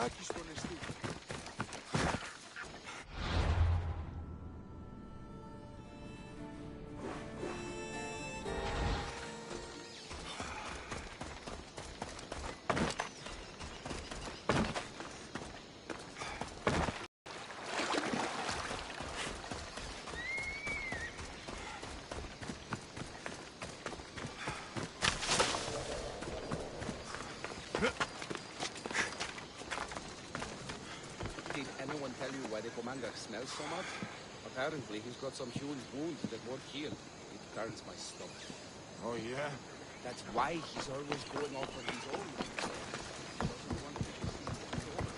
λουκάκι στο νεστή. Tell you why the commander smells so much? Apparently he's got some huge wounds that won't heal. It turns my stomach. Oh, yeah? That's why he's always going off on his own. He doesn't want people to see his over.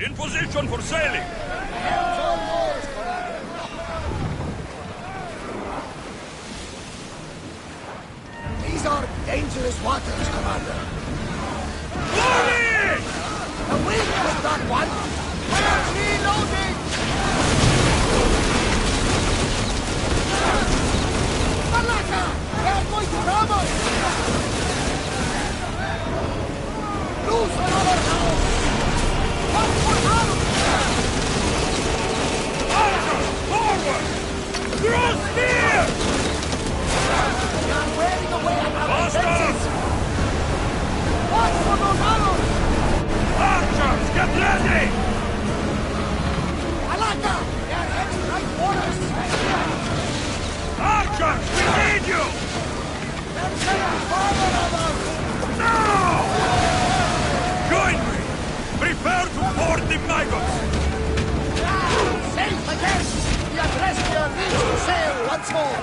In position for sailing! These are dangerous waters, Commander. Warning! The wind was not one. We are reloading! Malaka! They are going to rob us! Loose another now! One more out! Archer! Forward! Throw spear! They are wearing away at our Faster! defenses! Watch for those arrows! Archers, get ready! Malaka! They are heading right for us! Archers, we need you! They're sending fire on us! Now! Join me! Prepare to board the maggots! Safe again! The Agrestia needs to sail once more!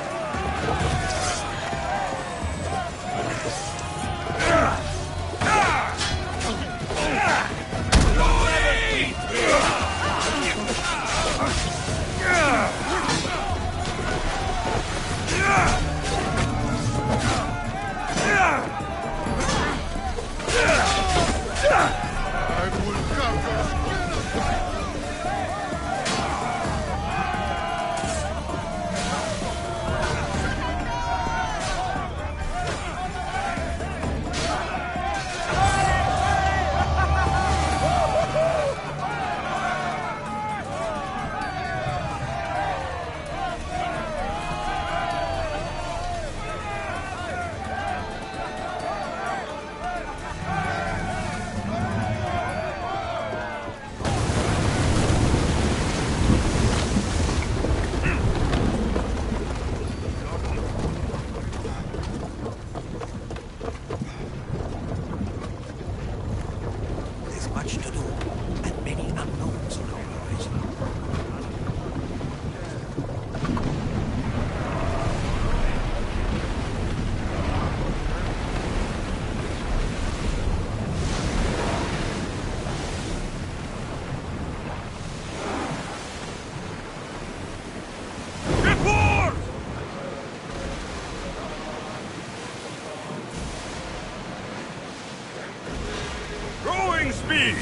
me!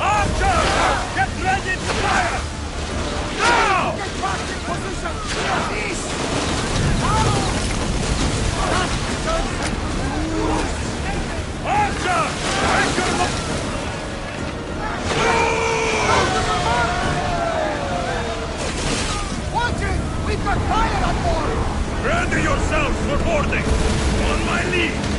Archers! Get ready to fire! Now! Get back in position! East! Archers! Take your Watch it! We've got fire on board! ready yourselves for boarding! On my lead!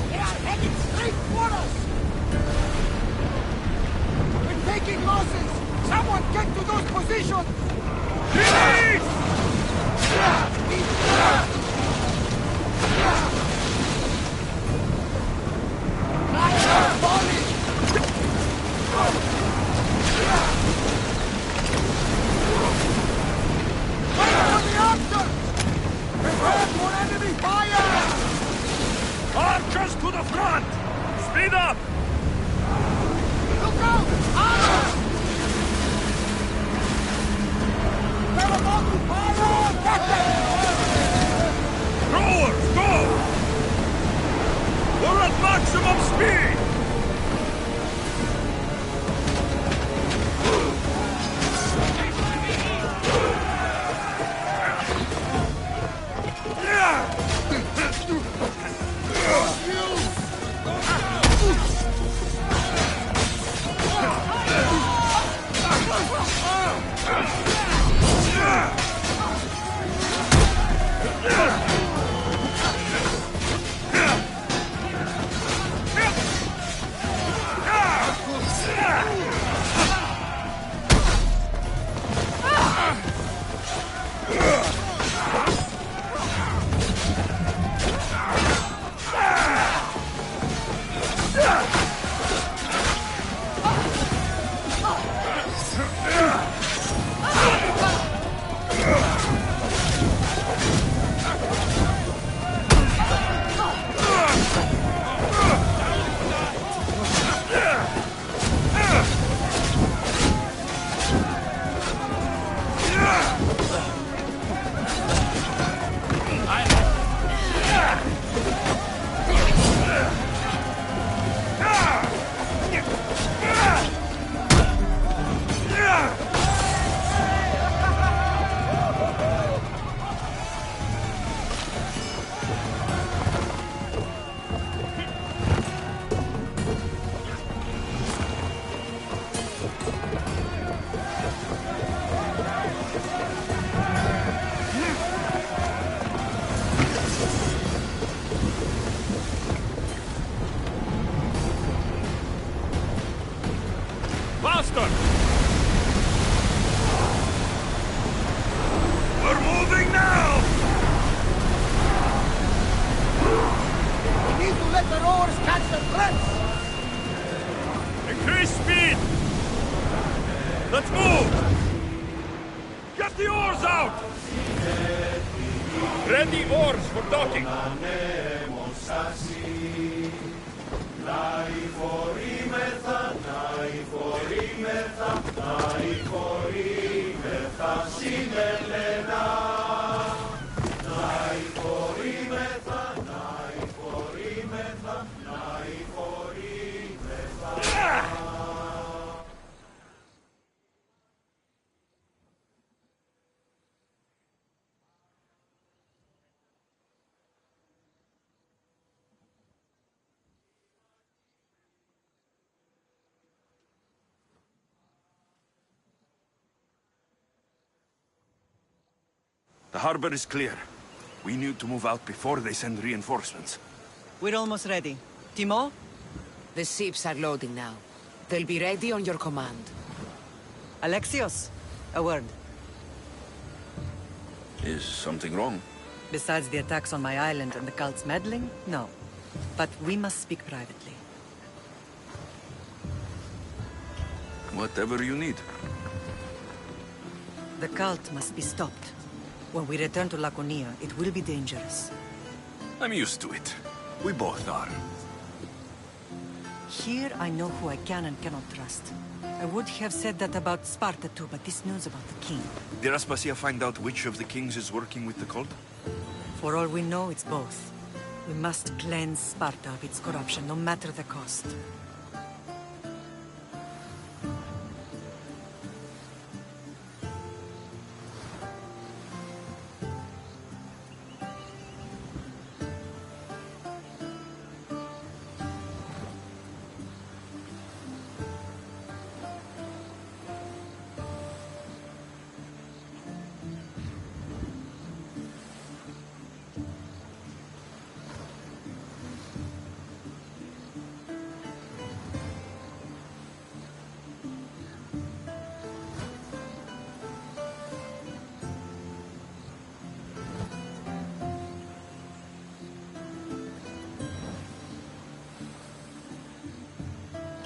They are heading straight for us! We're taking losses! Someone get to those positions! Release! Fire volley! Wait for the archers! Prepare for enemy fire! Archers to the front! Speed up! Look out! Archers! They're about to fire! Get them! Throwers, go! We're at maximum speed! Faster! We're moving now! We need to let the rowers catch their breaths! Increase speed! Let's move! Get the oars out! Ready oars for docking! The harbor is clear. We need to move out before they send reinforcements. We're almost ready. Timo? The ships are loading now. They'll be ready on your command. Alexios, a word. Is something wrong? Besides the attacks on my island and the cult's meddling, no. But we must speak privately. Whatever you need. The cult must be stopped. When we return to Laconia, it will be dangerous. I'm used to it. We both are. Here I know who I can and cannot trust. I would have said that about Sparta too, but this news about the king. Did Aspasia find out which of the kings is working with the cult? For all we know, it's both. We must cleanse Sparta of its corruption, no matter the cost.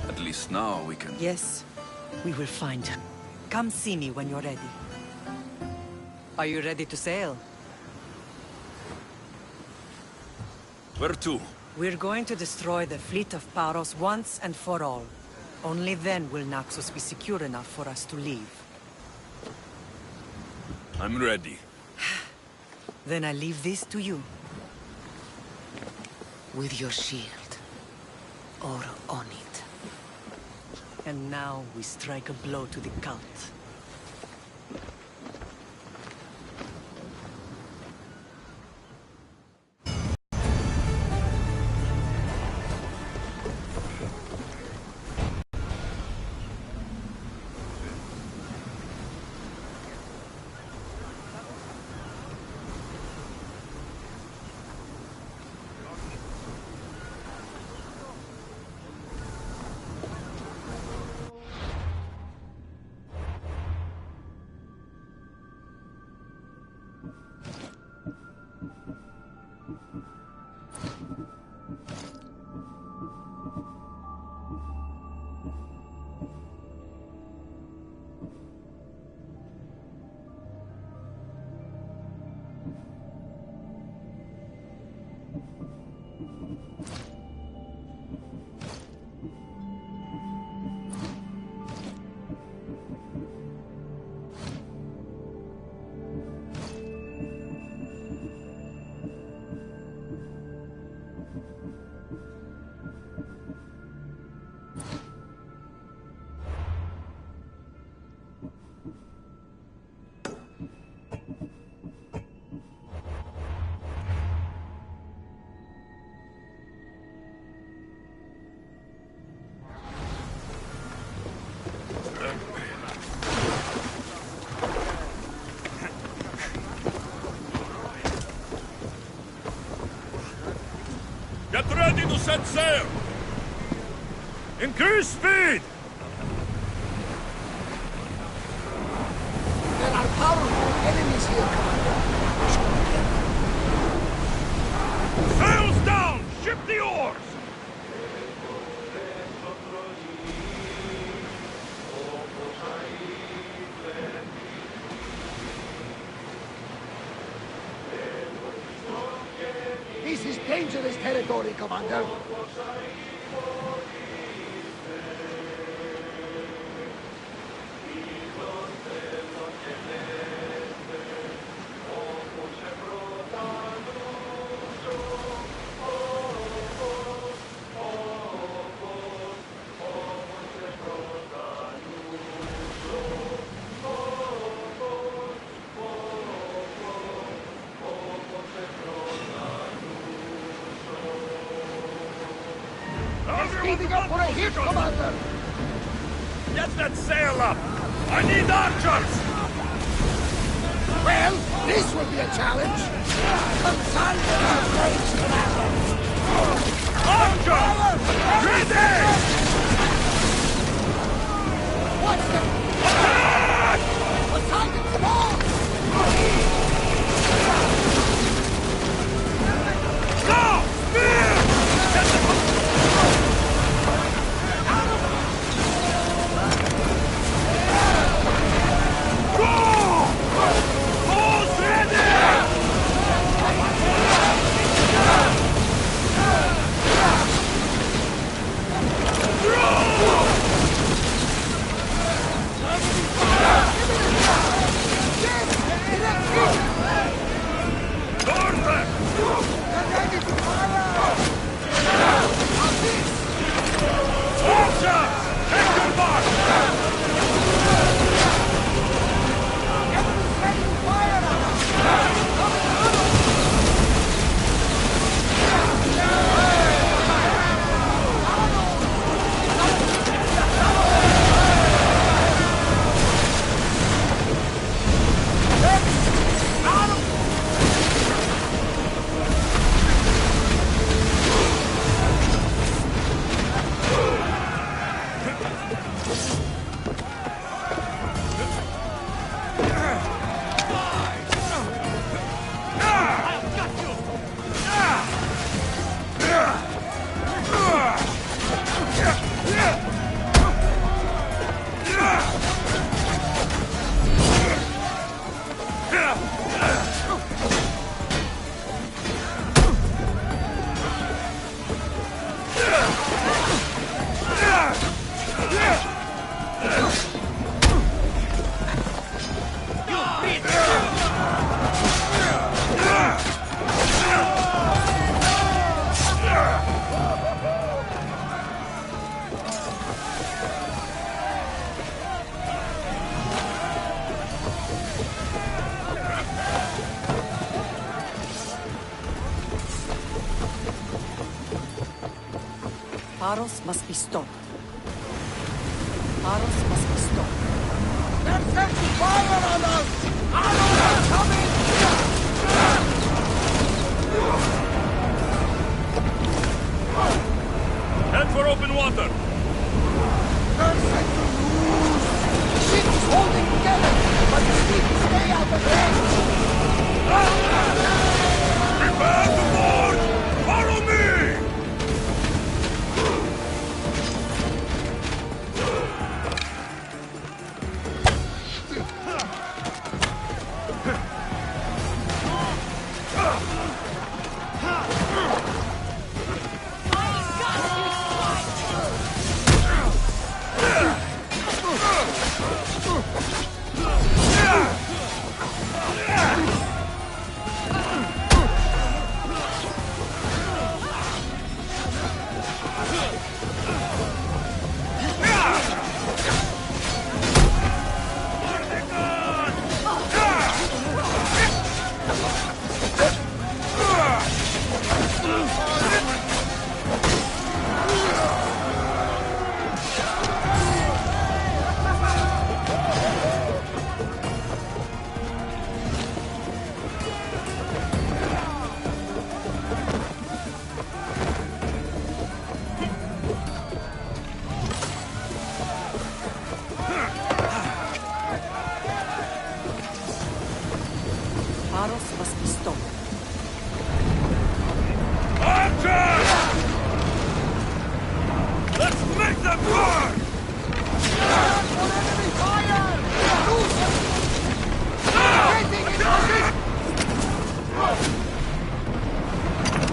At least now we can... Yes, we will find him. Come see me when you're ready. Are you ready to sail? Where to? We're going to destroy the fleet of Paros once and for all. Only then will Naxos be secure enough for us to leave. I'm ready. Then I leave this to you. With your shield. Or on it. And now we strike a blow to the cult. Get ready to set sail! Increase speed! There are powerful enemies here, Commander. Sails down! Ship the oars! This is dangerous territory, Commander. Speeding up for a hit, Commander! Get that sail up! I need archers! Well, This will be a challenge! Consult our great commander! Archers! Ready! Watch them! Attack! Poseidon's ball! Now! Spear! Get them! Go! Who's ready? Paros must be stopped. Paros must be stopped. They're setting fire on us! Arrows are coming! Head for open water! They're set to lose! The ship is holding together, but we need to stay out of range! Prepare to board! Follow me! Paros must be stopped. Archers! Let's make them burn! Enemy fire! Lose them! Getting in position!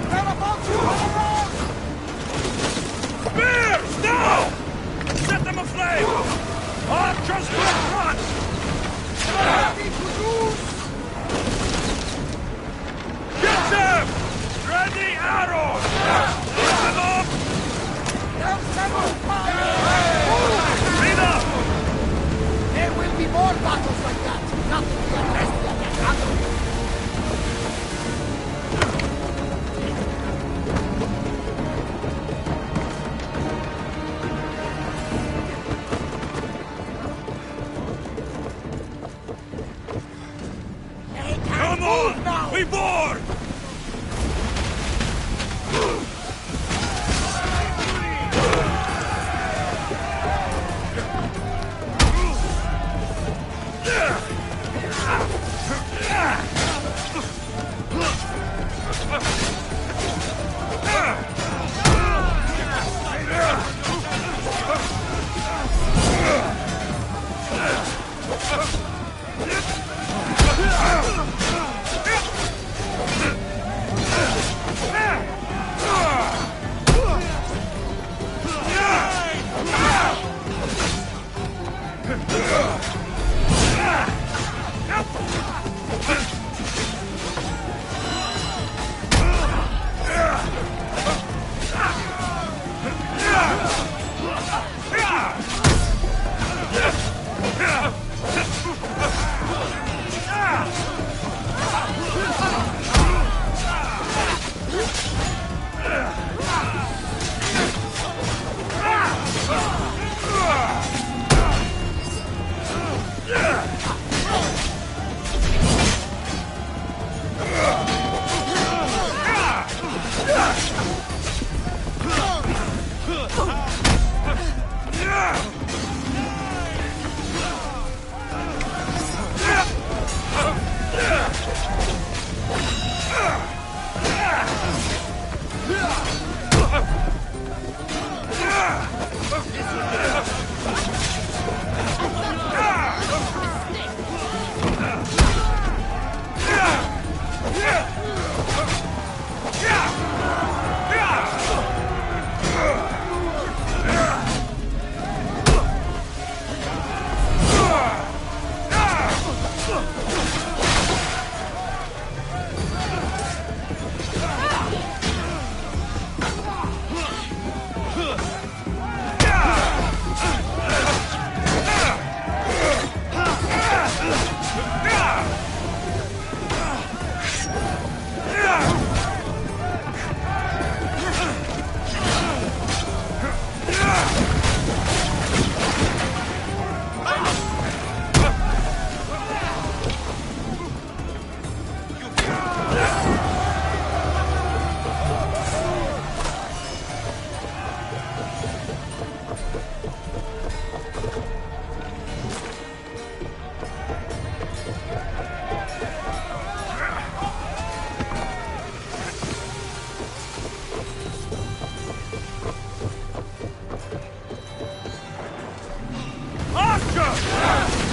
They're about to around! Spears! Now! Set them aflame! Archers to the front! Ready to lose! Get them! Ready arrows! Lift them up! They're setting fire! We board!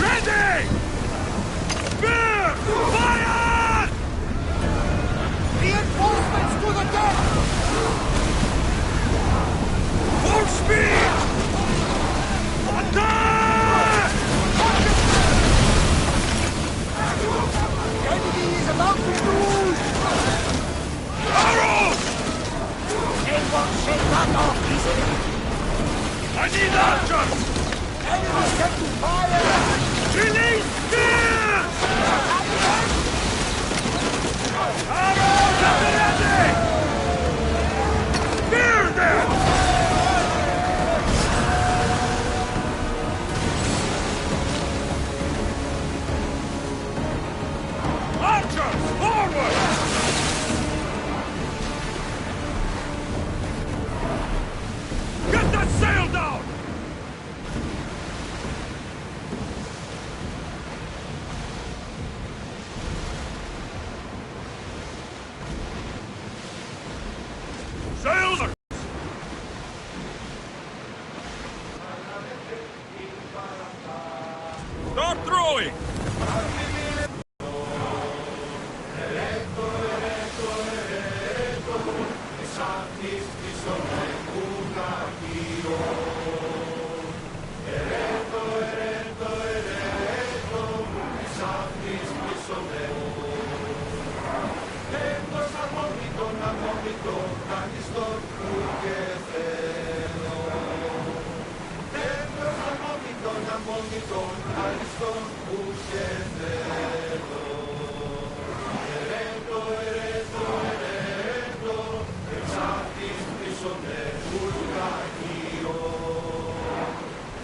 Ready! Spear! Fire! Reinforcements to the deck! Full speed! Attack! The enemy is about to lose! Arrows! They won't shake that off easily! I need archers! Enemy set to fire! Release spears! Arrows at the ready! Spear them! Archers, forward! Get that sail down! Sails are... Start throwing!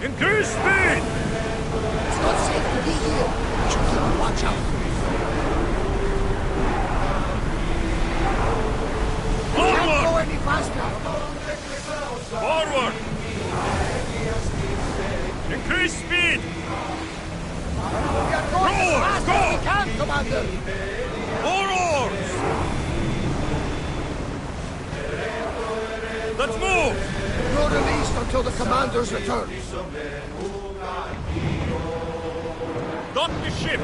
Increase speed! It's not safe to be here. We should keep a watch out. commander's return. Dock the ship!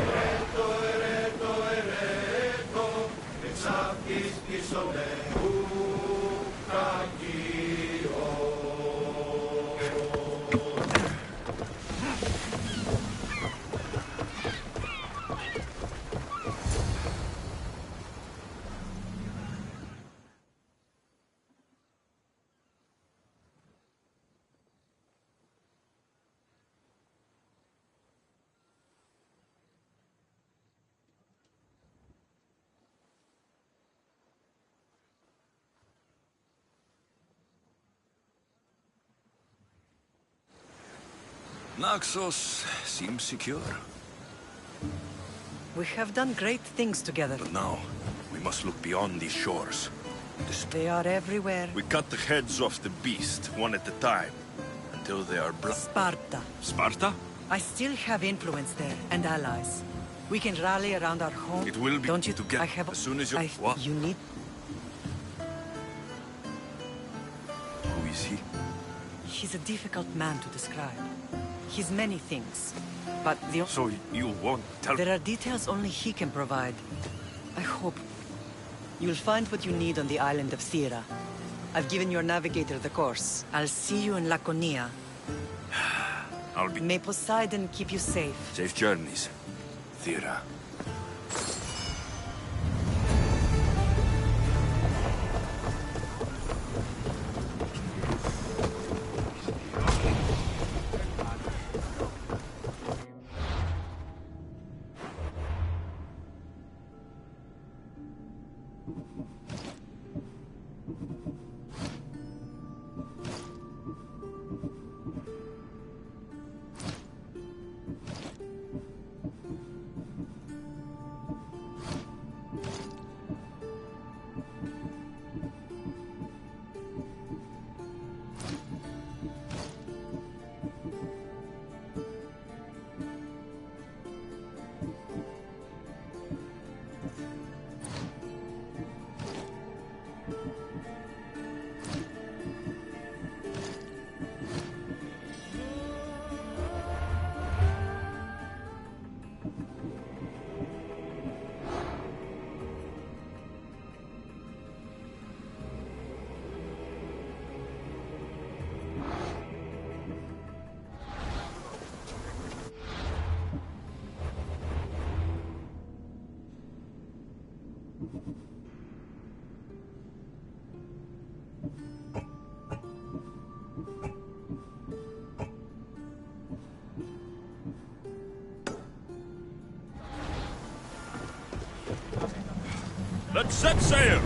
Naxos seems secure. We have done great things together. But now, we must look beyond these shores. They are everywhere. We cut the heads off the beast, one at a time, until they are Sparta. Sparta? I still have influence there, and allies. We can rally around our home. It will be Don't you? together I have. as soon as you... I, What? You need. Who is he? He's a difficult man to describe. He's many things, but the. So you won't tell... There are details only he can provide. I hope. You'll find what you need on the island of Thera. I've given your navigator the course. I'll see you in Laconia. I'll be... May Poseidon keep you safe. Safe journeys. Thera. Let's set sail!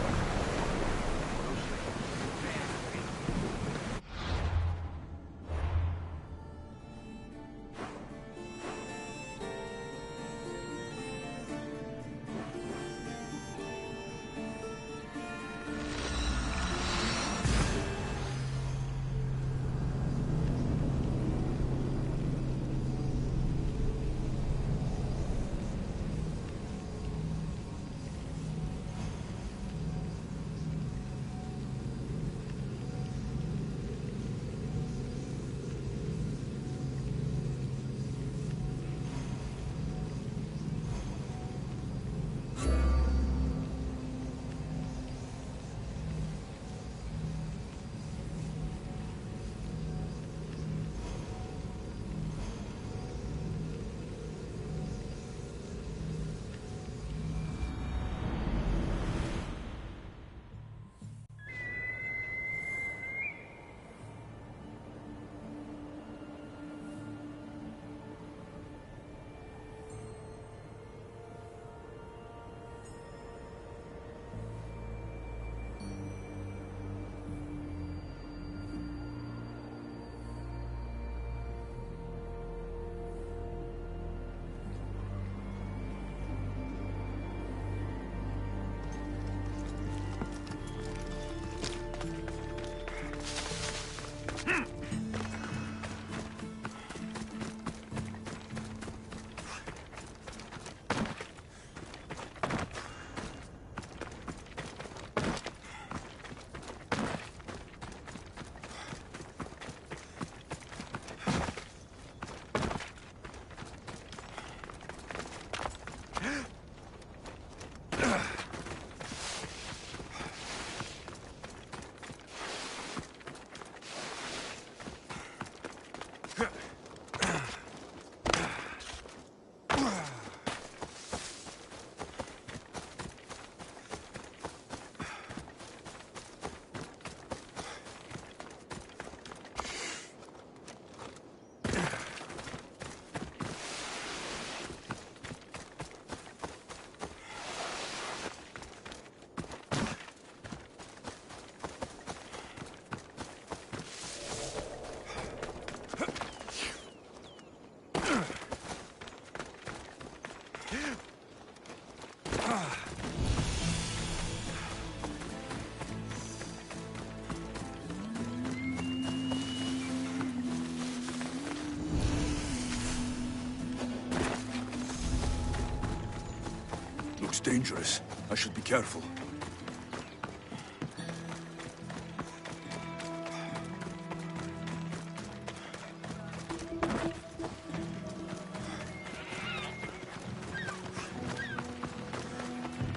It's dangerous. I should be careful.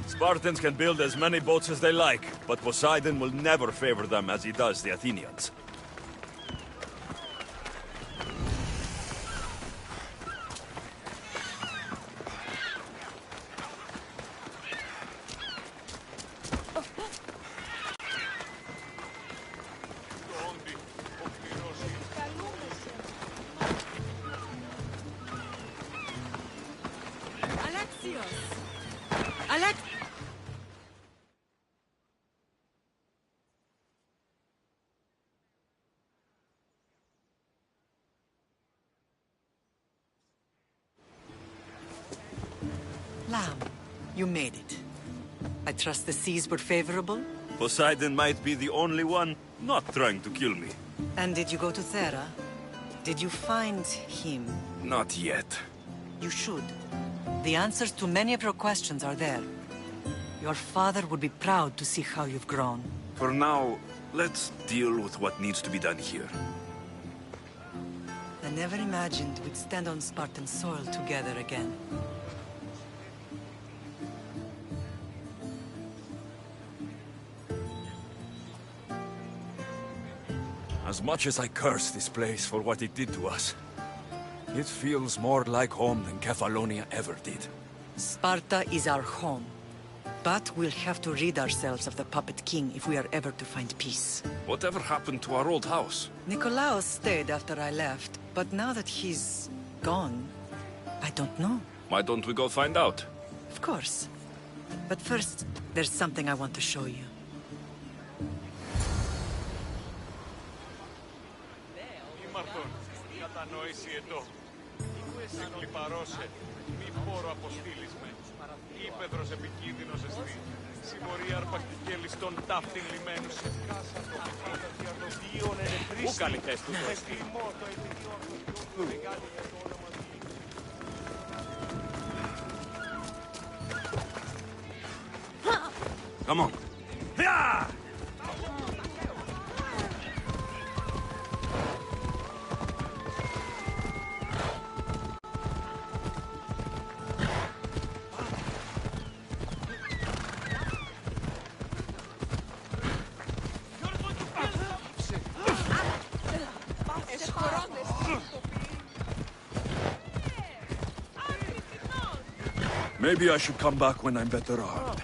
Spartans can build as many boats as they like, but Poseidon will never favor them as he does the Athenians. Lamb, you made it. I trust the seas were favorable? Poseidon might be the only one not trying to kill me. And did you go to Thera? Did you find him? Not yet. You should. The answers to many of your questions are there. Your father would be proud to see how you've grown. For now, let's deal with what needs to be done here. I never imagined we'd stand on Spartan soil together again. As much as I curse this place for what it did to us, it feels more like home than Kefalonia ever did. Sparta is our home. But we'll have to rid ourselves of the Puppet King if we are ever to find peace. Whatever happened to our old house? Nikolaos stayed after I left, but now that he's gone, I don't know. Why don't we go find out? Of course. But first, there's something I want to show you. Ήπεδρος επικίνδυνος εστί. Συμμορία αρπακτική ελιστών ταύτην λιμένους. Πού καλυθές τους εστί. Come on. Maybe I should come back when I'm better armed.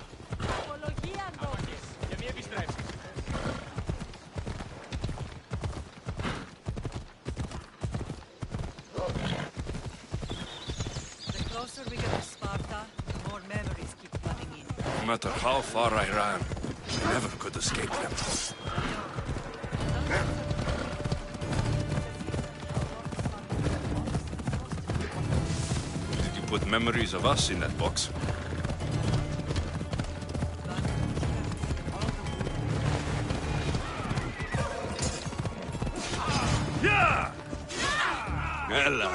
The closer we get to Sparta, the more memories keep flooding in. No matter how far I ran, I never could escape them. Did you put memories of us in that box? Yeah! Ella!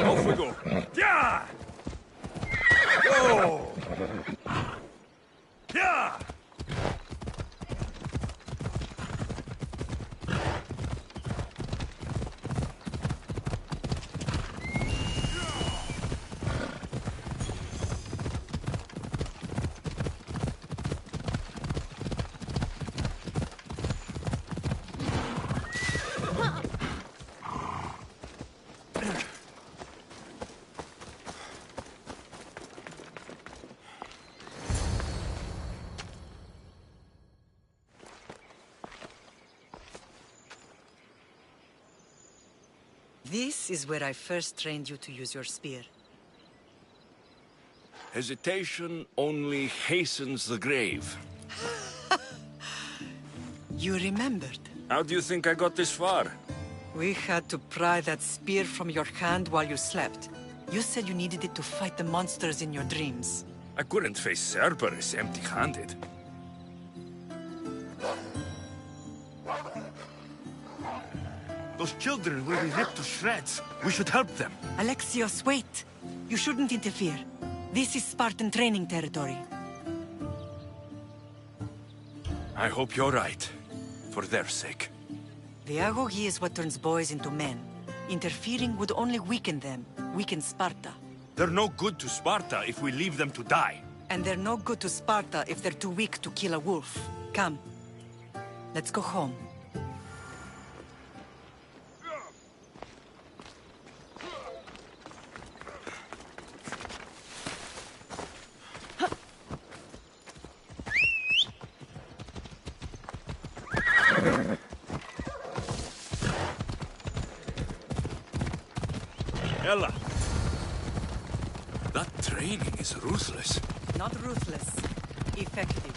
Off we go. Yeah! Go! Yeah! This is where I first trained you to use your spear. Hesitation only hastens the grave. You remembered. How do you think I got this far? We had to pry that spear from your hand while you slept. You said you needed it to fight the monsters in your dreams. I couldn't face Cerberus empty-handed. Those children will be ripped to shreds. We should help them. Alexios, wait! You shouldn't interfere. This is Spartan training territory. I hope you're right. For their sake. The agogi is what turns boys into men. Interfering would only weaken them, weaken Sparta. They're no good to Sparta if we leave them to die. And they're no good to Sparta if they're too weak to kill a wolf. Come. Let's go home. Ella! That training is ruthless. Not ruthless. Effective.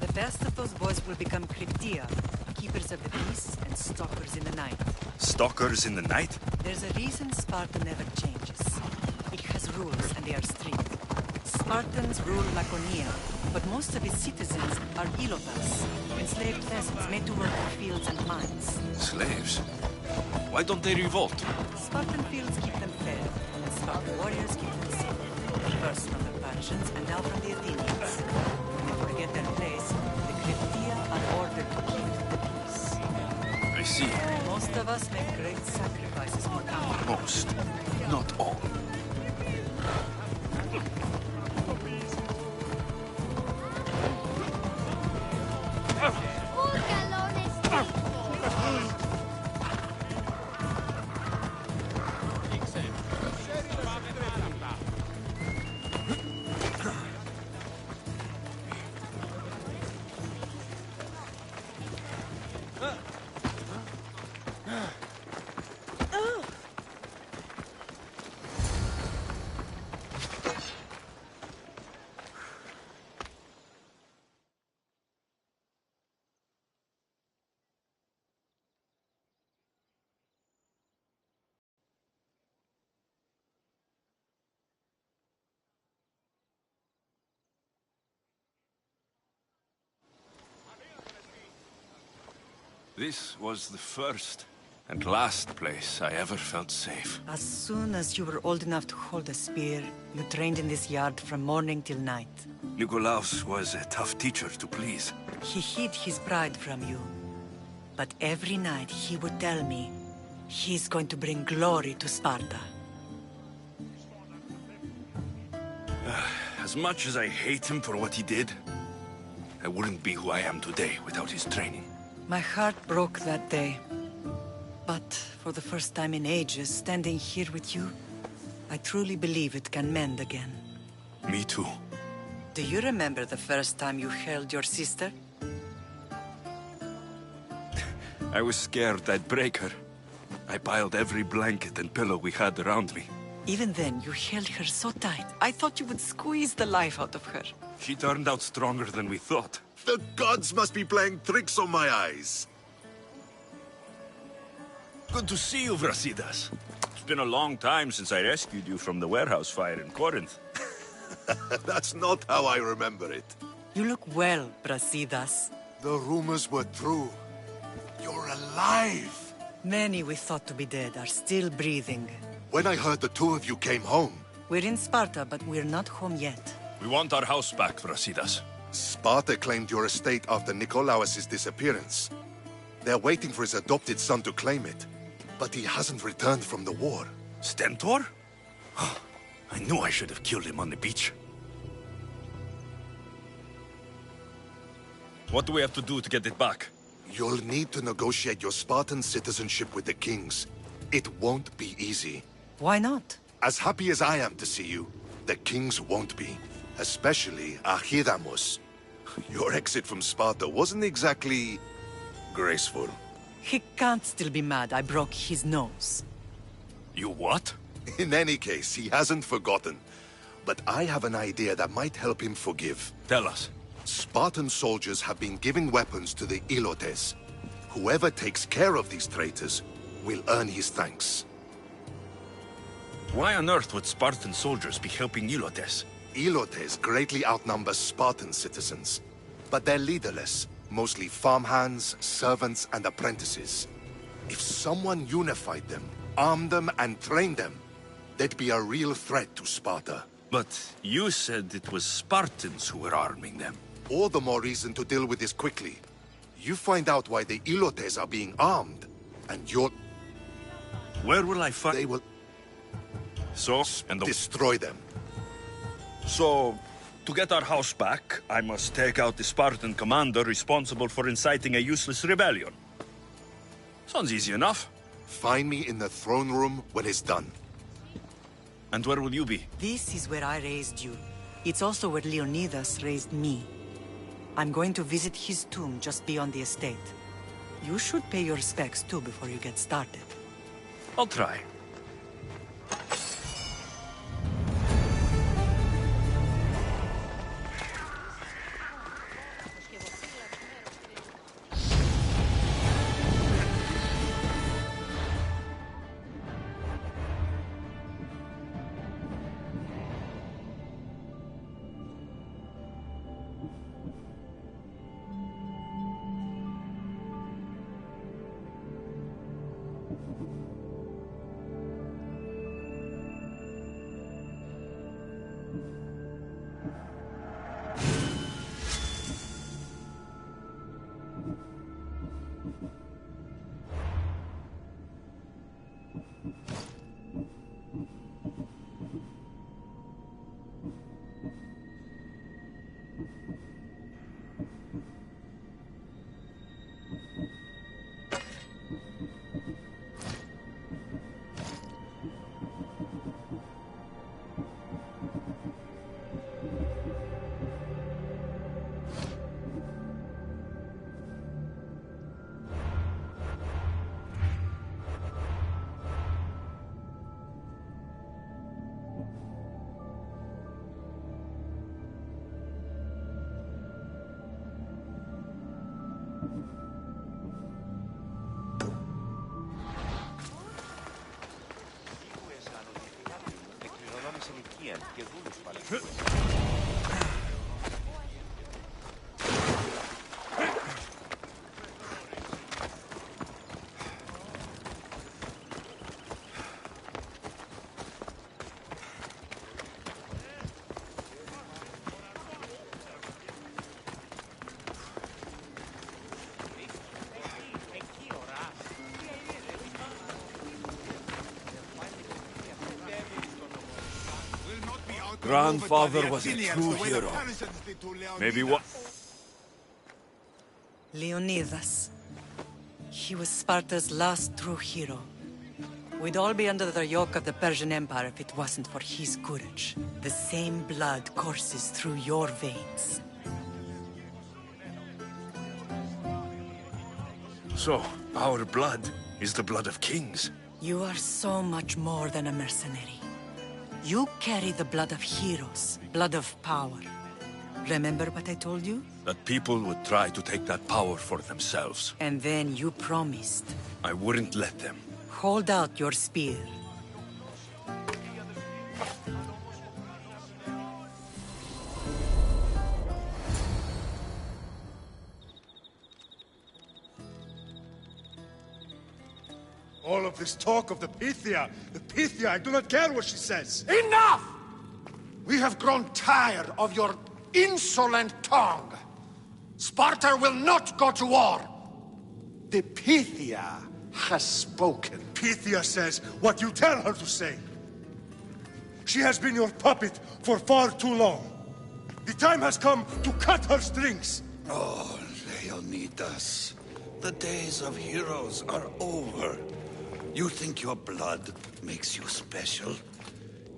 The best of those boys will become Cryptia, keepers of the peace and stalkers in the night. Stalkers in the night? There's a reason Sparta never changes. It has rules and they are strict. Spartans rule Laconia, but most of its citizens are Ilotas, enslaved peasants made to work in fields and mines. Slaves? Why don't they revolt? Spartan fields keep them fed, and Spartan warriors keep them safe. First from the Persians and now from the Athenians. When they forget their place, the Cryptia are ordered to keep the peace. I see. Most of us make great sacrifices for country. Most, not all. This was the first and last place I ever felt safe. As soon as you were old enough to hold a spear, you trained in this yard from morning till night. Nikolaos was a tough teacher to please. He hid his pride from you. But every night he would tell me, he's going to bring glory to Sparta. As much as I hate him for what he did, I wouldn't be who I am today without his training. My heart broke that day. But for the first time in ages, standing here with you, I truly believe it can mend again. Me too. Do you remember the first time you held your sister? I was scared I'd break her. I piled every blanket and pillow we had around me. Even then, you held her so tight. I thought you would squeeze the life out of her. She turned out stronger than we thought. The gods must be playing tricks on my eyes. Good to see you, Brasidas. It's been a long time since I rescued you from the warehouse fire in Corinth. That's not how I remember it. You look well, Brasidas. The rumors were true. You're alive! Many we thought to be dead are still breathing. When I heard the two of you came home, We're in Sparta, but we're not home yet. We want our house back, Brasidas. Sparta claimed your estate after Nikolaos' disappearance. They're waiting for his adopted son to claim it, but he hasn't returned from the war. Stentor? I knew I should have killed him on the beach. What do we have to do to get it back? You'll need to negotiate your Spartan citizenship with the kings. It won't be easy. Why not? As happy as I am to see you, the kings won't be. Especially Archidamos. Your exit from Sparta wasn't exactly graceful. He can't still be mad I broke his nose. You what? In any case, he hasn't forgotten. But I have an idea that might help him forgive. Tell us. Spartan soldiers have been giving weapons to the Ilotes. Whoever takes care of these traitors will earn his thanks. Why on earth would Spartan soldiers be helping Ilotes? Ilotes greatly outnumber Spartan citizens, but they're leaderless, mostly farmhands, servants, and apprentices. If someone unified them, armed them, and trained them, they'd be a real threat to Sparta. But you said it was Spartans who were arming them. All the more reason to deal with this quickly. You find out why the Ilotes are being armed, and Where will I find... they will And destroy them. So, to get our house back, I must take out the Spartan commander responsible for inciting a useless rebellion. Sounds easy enough. Find me in the throne room when it's done. And where will you be? This is where I raised you. It's also where Leonidas raised me. I'm going to visit his tomb just beyond the estate. You should pay your respects too before you get started. I'll try. Grandfather was a true hero. Maybe what? Leonidas. He was Sparta's last true hero. We'd all be under the yoke of the Persian Empire if it wasn't for his courage. The same blood courses through your veins. So, our blood is the blood of kings. You are so much more than a mercenary. You carry the blood of heroes, blood of power. Remember what I told you? That people would try to take that power for themselves. And then you promised. I wouldn't let them. Hold out your spear. All of this talk of the Pythia, I do not care what she says. Enough! We have grown tired of your insolent tongue. Sparta will not go to war. The Pythia has spoken. Pythia says what you tell her to say. She has been your puppet for far too long. The time has come to cut her strings. Oh, Leonidas, the days of heroes are over. You think your blood makes you special?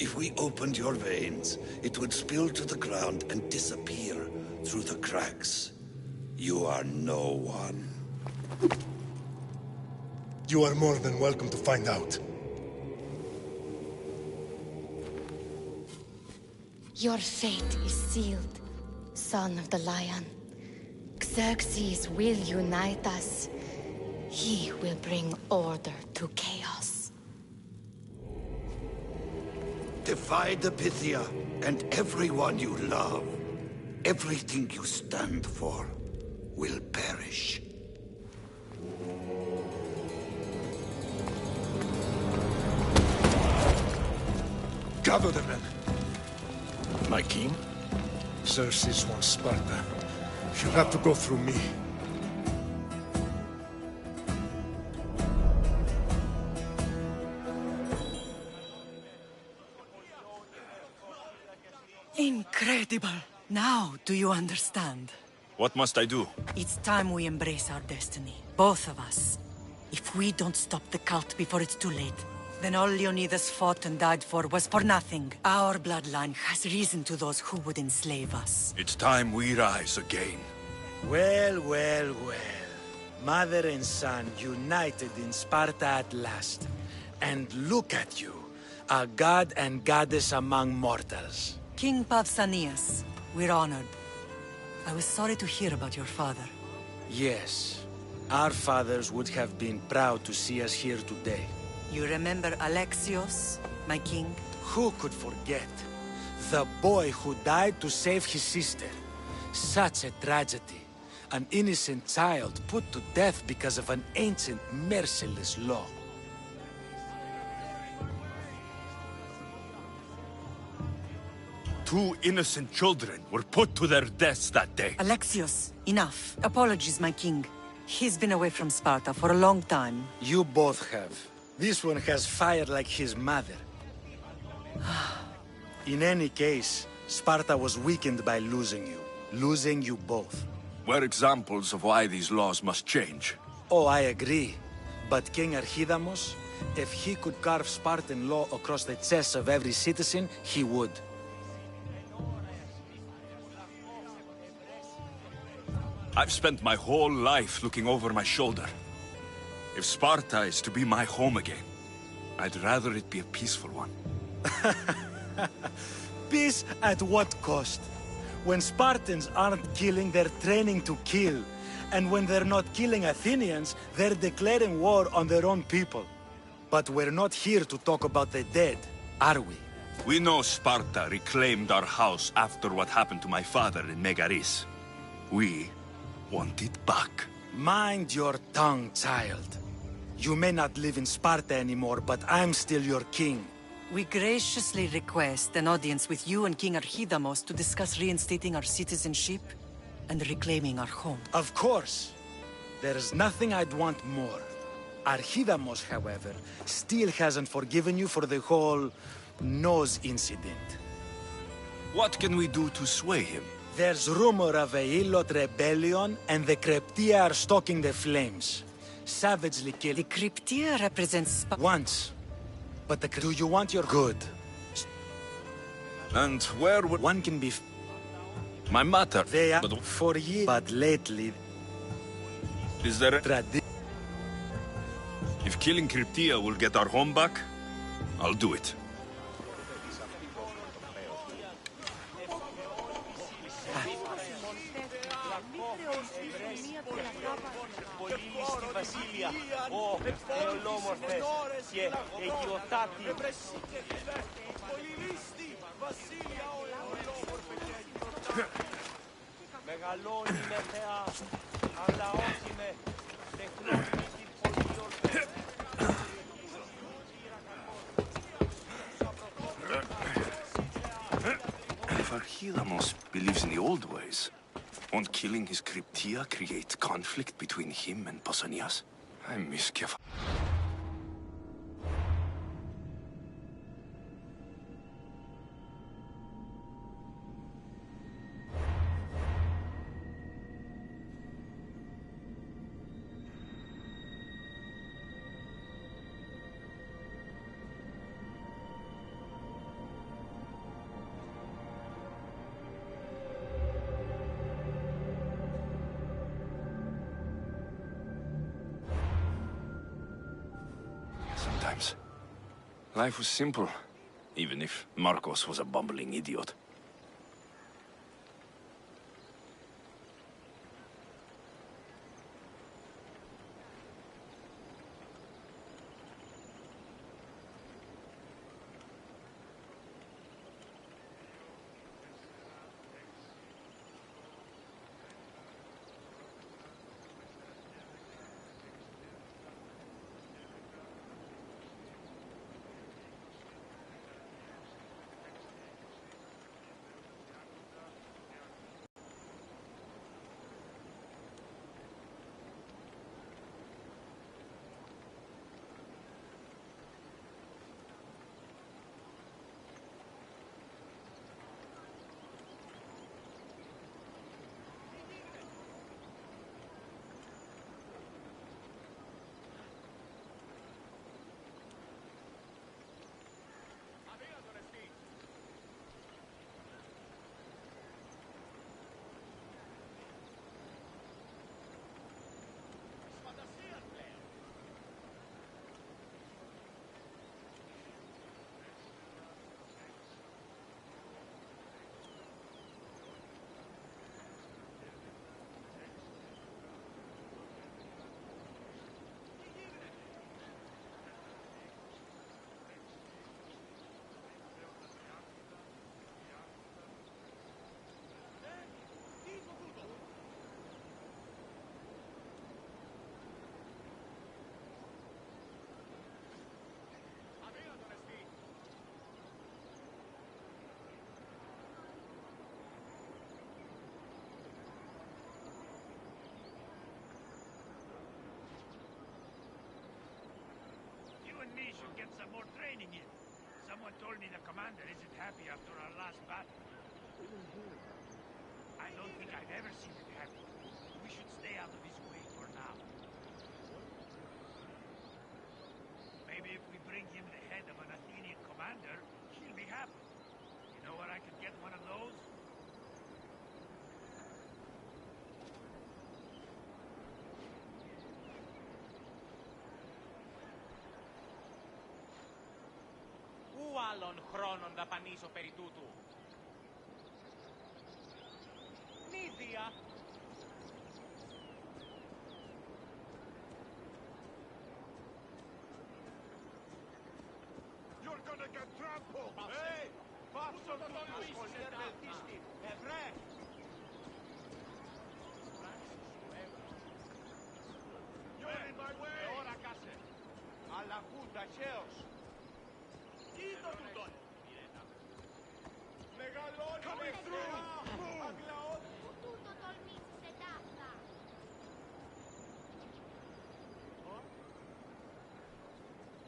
If we opened your veins, it would spill to the ground and disappear through the cracks. You are no one. You are more than welcome to find out. Your fate is sealed, son of the Lion. Xerxes will unite us. He will bring order to chaos. Divide the Pythia and everyone you love. Everything you stand for will perish. Gather the men. My king? Xerxes wants Sparta. You'll have to go through me. Incredible! Now, do you understand? What must I do? It's time we embrace our destiny. Both of us. If we don't stop the cult before it's too late, then all Leonidas fought and died for was for nothing. Our bloodline has risen to those who would enslave us. It's time we rise again. Well, well, well. Mother and son united in Sparta at last. And look at you, a god and goddess among mortals. King Pausanias, we're honored. I was sorry to hear about your father. Yes, our fathers would have been proud to see us here today. You remember Alexios, my king? Who could forget? The boy who died to save his sister. Such a tragedy. An innocent child put to death because of an ancient, merciless law. Two innocent children were put to their deaths that day. Alexios, enough. Apologies, my king. He's been away from Sparta for a long time. You both have. This one has fire like his mother. In any case, Sparta was weakened by losing you. Losing you both. We're examples of why these laws must change. Oh, I agree. But King Archidamos, if he could carve Spartan law across the chests of every citizen, he would. I've spent my whole life looking over my shoulder. If Sparta is to be my home again, I'd rather it be a peaceful one. Peace at what cost? When Spartans aren't killing, they're training to kill. And when they're not killing Athenians, they're declaring war on their own people. But we're not here to talk about the dead, are we? We know Sparta reclaimed our house after what happened to my father in Megaris. We want it back. Mind your tongue, child. You may not live in Sparta anymore, but I'm still your king. We graciously request an audience with you and King Archidamos to discuss reinstating our citizenship and reclaiming our home. Of course. There's nothing I'd want more. Archidamos, however, still hasn't forgiven you for the whole nose incident. What can we do to sway him? There's rumor of a Ilot rebellion, and the Cryptia are stalking the flames. Savagely kill. The Cryptia represents once. But do you want your good? And where would... One can be... My matter. They are for years. But lately... Is there a... If killing Cryptia will get our home back, I'll do it. If Archidamos believes in the old ways, won't killing his Cryptia create conflict between him and Pausanias? I misgive. Sometimes life was simple, even if Marcos was a bumbling idiot. Someone told me the commander isn't happy after our last battle. I don't think I've ever seen him happy. We should stay out of his way for now. Maybe if we bring him the head of an Athenian commander, he'll be happy. You know where I could get one of those? Πού άλλον χρόνον δαπανίσω περί τούτου. Νίδια. You're gonna get trampled! Hey! Πάψω τούτου, σχολεία βελτίστη. Ευρέ! You're in my way! Ώρα κάσε. Αλλαχού ταχαίως. Τι το τούτον. Μεγαλώνει με θρούα. Αγλαών. Που τούτο τολμήσισε ταύτα.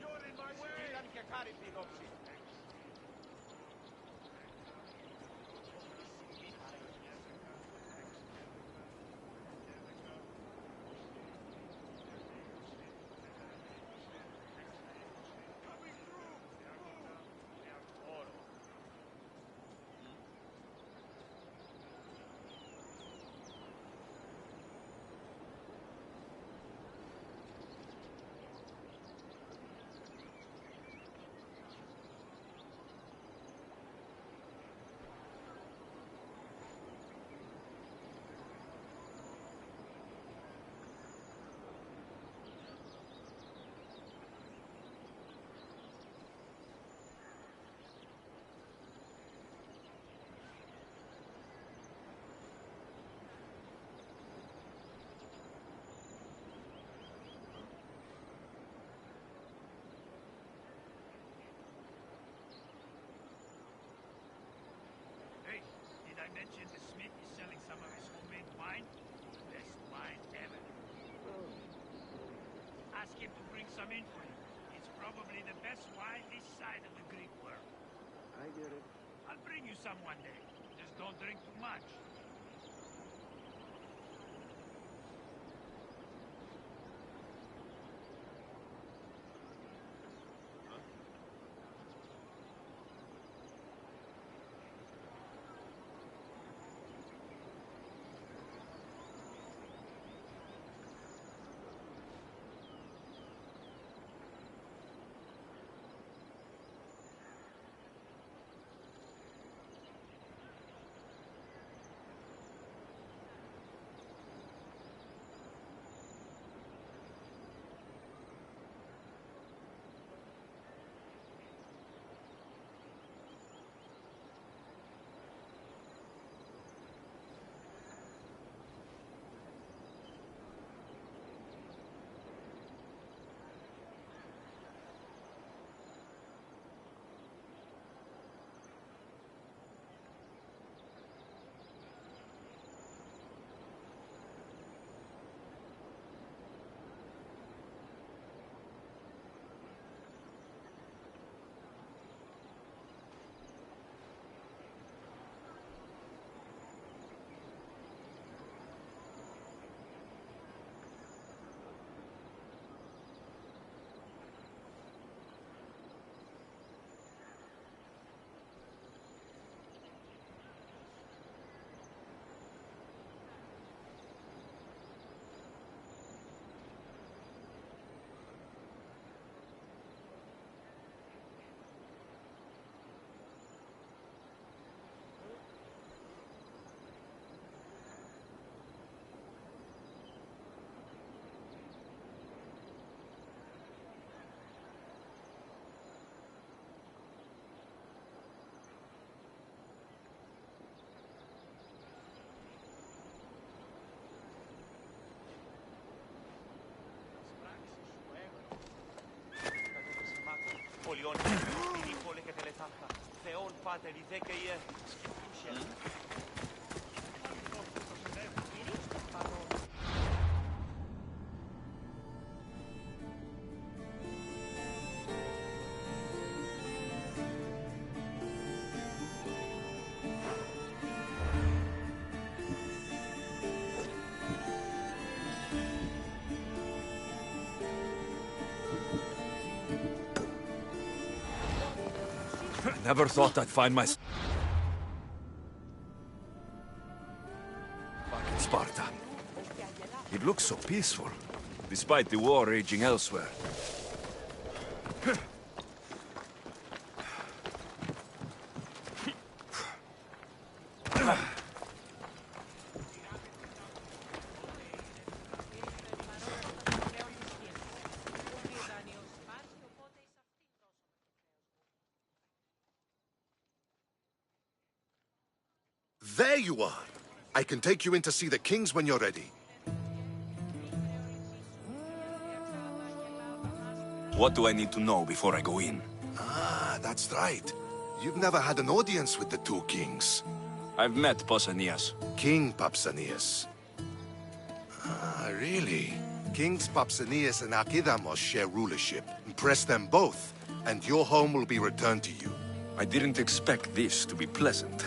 You're in my way! Ήταν και χάρη την όψη. Hey, did I mention the smith is selling some of his homemade wine? Best wine ever. Ask him to bring some in for you. It's probably the best wine this side of the Greek world. I get it. I'll bring you some one day. Just don't drink too much. Πολιών, η πόλη και τελετάχα. Θεόν πάτερ, η δέκα η σκεφτούσε. Never thought I'd find myself back in Sparta. It looks so peaceful, despite the war raging elsewhere. There you are! I can take you in to see the kings when you're ready. What do I need to know before I go in? Ah, that's right. You've never had an audience with the two kings. I've met Pausanias. King Pausanias. Ah, really? Kings Pausanias and Archidamos share rulership. Impress them both, and your home will be returned to you. I didn't expect this to be pleasant.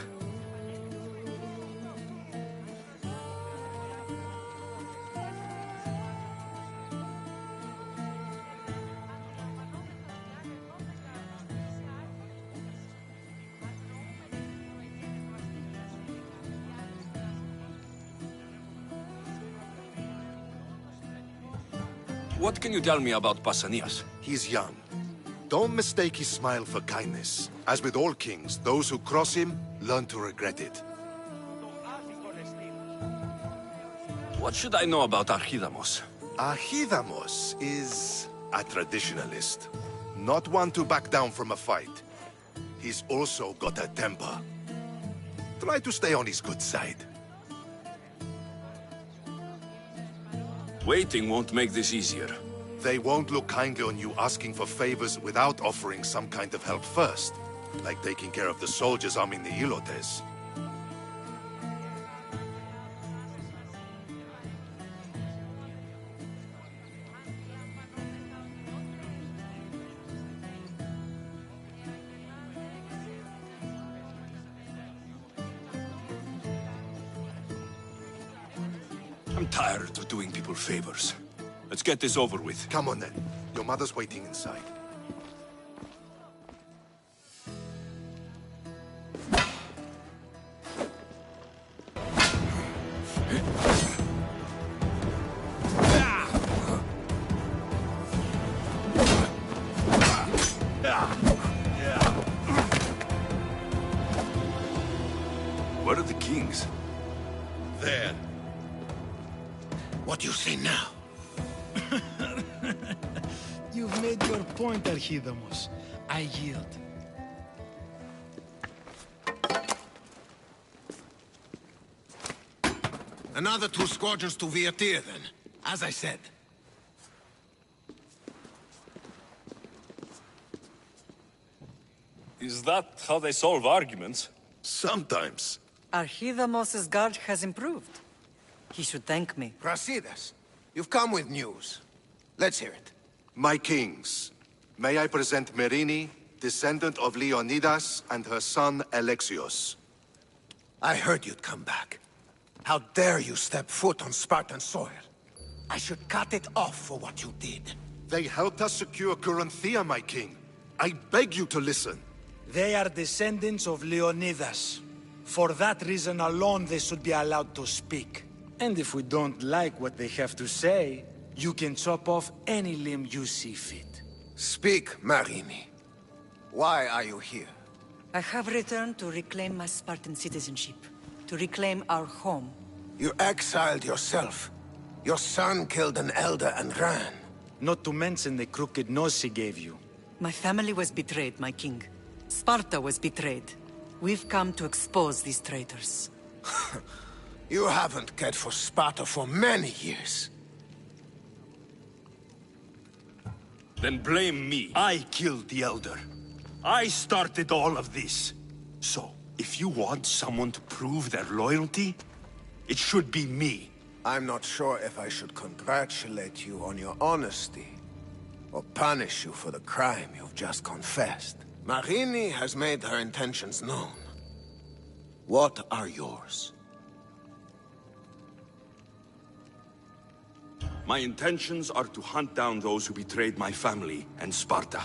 What can you tell me about Pausanias? He's young. Don't mistake his smile for kindness. As with all kings, those who cross him learn to regret it. What should I know about Archidamos? Archidamos is a traditionalist. Not one to back down from a fight. He's also got a temper. Try to stay on his good side. Waiting won't make this easier. They won't look kindly on you asking for favors without offering some kind of help first. Like taking care of the soldiers arming the Ilotes. I'm tired of doing people favors. Let's get this over with. Come on then. Your mother's waiting inside. Where are the kings? There. What do you say now? You've made your point, Archidamos. I yield. Another 2 squadrons to Viatir, then. As I said. Is that how they solve arguments? Sometimes. Archidamos's guard has improved. He should thank me. Brasidas, you've come with news. Let's hear it. My kings, may I present Merini, descendant of Leonidas, and her son Alexios. I heard you'd come back. How dare you step foot on Spartan soil? I should cut it off for what you did. They helped us secure Corinthia, my king. I beg you to listen. They are descendants of Leonidas. For that reason alone, they should be allowed to speak. And if we don't like what they have to say, you can chop off any limb you see fit. Speak, Marini. Why are you here? I have returned to reclaim my Spartan citizenship. To reclaim our home. You exiled yourself. Your son killed an elder and ran. Not to mention the crooked nose he gave you. My family was betrayed, my king. Sparta was betrayed. We've come to expose these traitors. You haven't cared for Sparta for many years. Then blame me. I killed the Elder. I started all of this. So, if you want someone to prove their loyalty, it should be me. I'm not sure if I should congratulate you on your honesty, or punish you for the crime you've just confessed. Marini has made her intentions known. What are yours? My intentions are to hunt down those who betrayed my family and Sparta,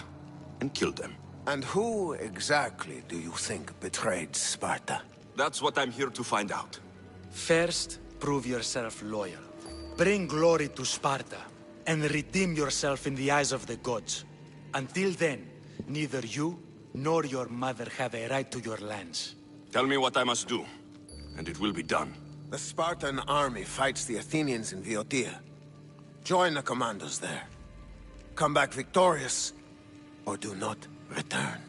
and kill them. And who exactly do you think betrayed Sparta? That's what I'm here to find out. First, prove yourself loyal. Bring glory to Sparta, and redeem yourself in the eyes of the gods. Until then, neither you nor your mother have a right to your lands. Tell me what I must do, and it will be done. The Spartan army fights the Athenians in Viotia. Join the commandos there. Come back victorious, or do not return.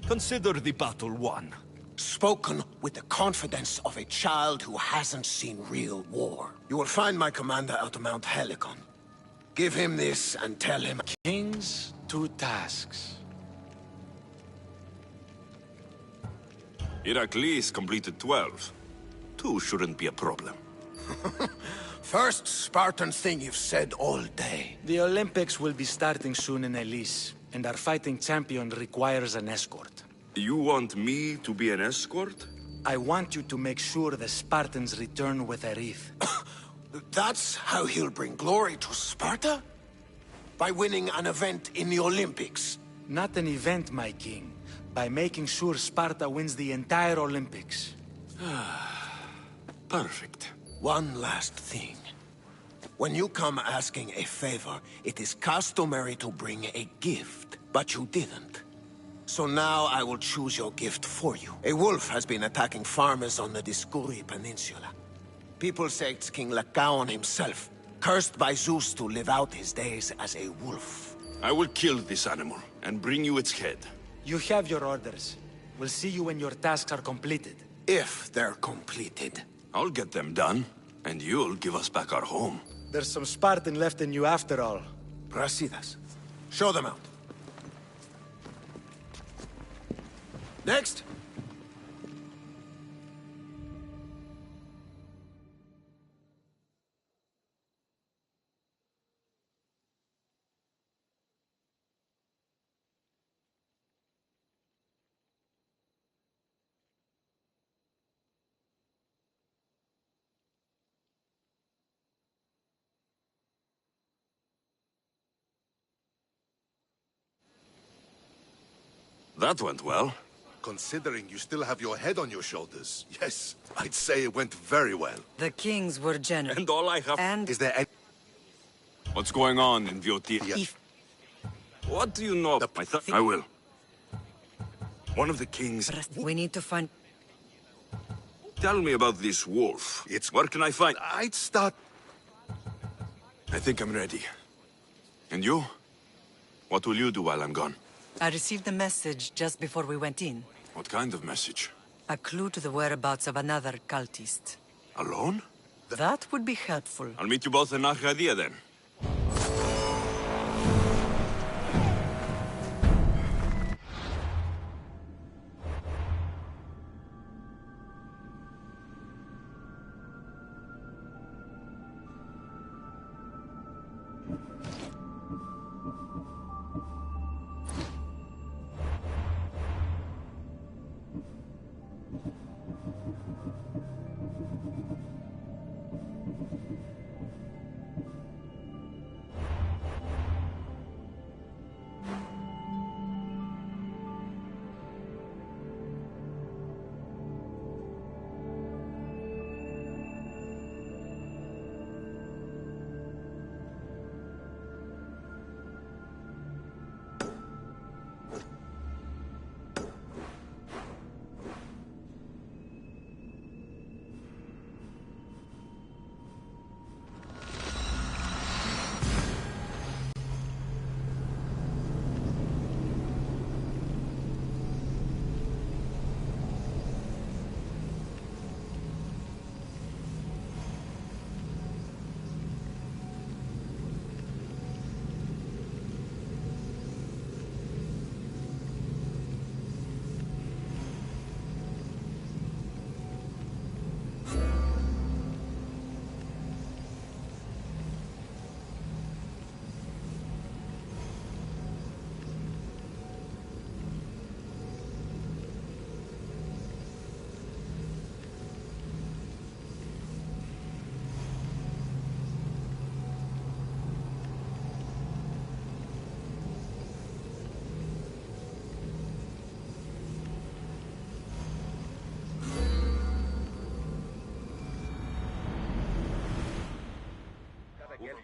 Consider the battle won. Spoken with the confidence of a child who hasn't seen real war. You will find my commander at Mount Helicon. Give him this and tell him... Kings, 2 tasks. Heracles completed 12. 2 shouldn't be a problem. First Spartan thing you've said all day. The Olympics will be starting soon in Elise, and our fighting champion requires an escort. You want me to be an escort? I want you to make sure the Spartans return with a wreath. That's how he'll bring glory to Sparta? By winning an event in the Olympics? Not an event, my king. By making sure Sparta wins the entire Olympics. Perfect. One last thing. When you come asking a favor, it is customary to bring a gift, but you didn't. So now I will choose your gift for you. A wolf has been attacking farmers on the Discuri Peninsula. People say it's King Lycaon himself, cursed by Zeus to live out his days as a wolf. I will kill this animal and bring you its head. You have your orders. We'll see you when your tasks are completed. If they're completed. I'll get them done, and you'll give us back our home. There's some Spartan left in you after all. Brasidas. Show them out. Next! That went well. Considering you still have your head on your shoulders, yes, I'd say it went very well. The kings were generous. And all I have... And... Is there any... What's going on in Viotia? What do you know? I will. One of the kings... We need to find... Tell me about this wolf. Where can I find... I'd start... I think I'm ready. And you? What will you do while I'm gone? I received a message just before we went in. What kind of message? A clue to the whereabouts of another cultist. Alone? That would be helpful. I'll meet you both in Arcadia then.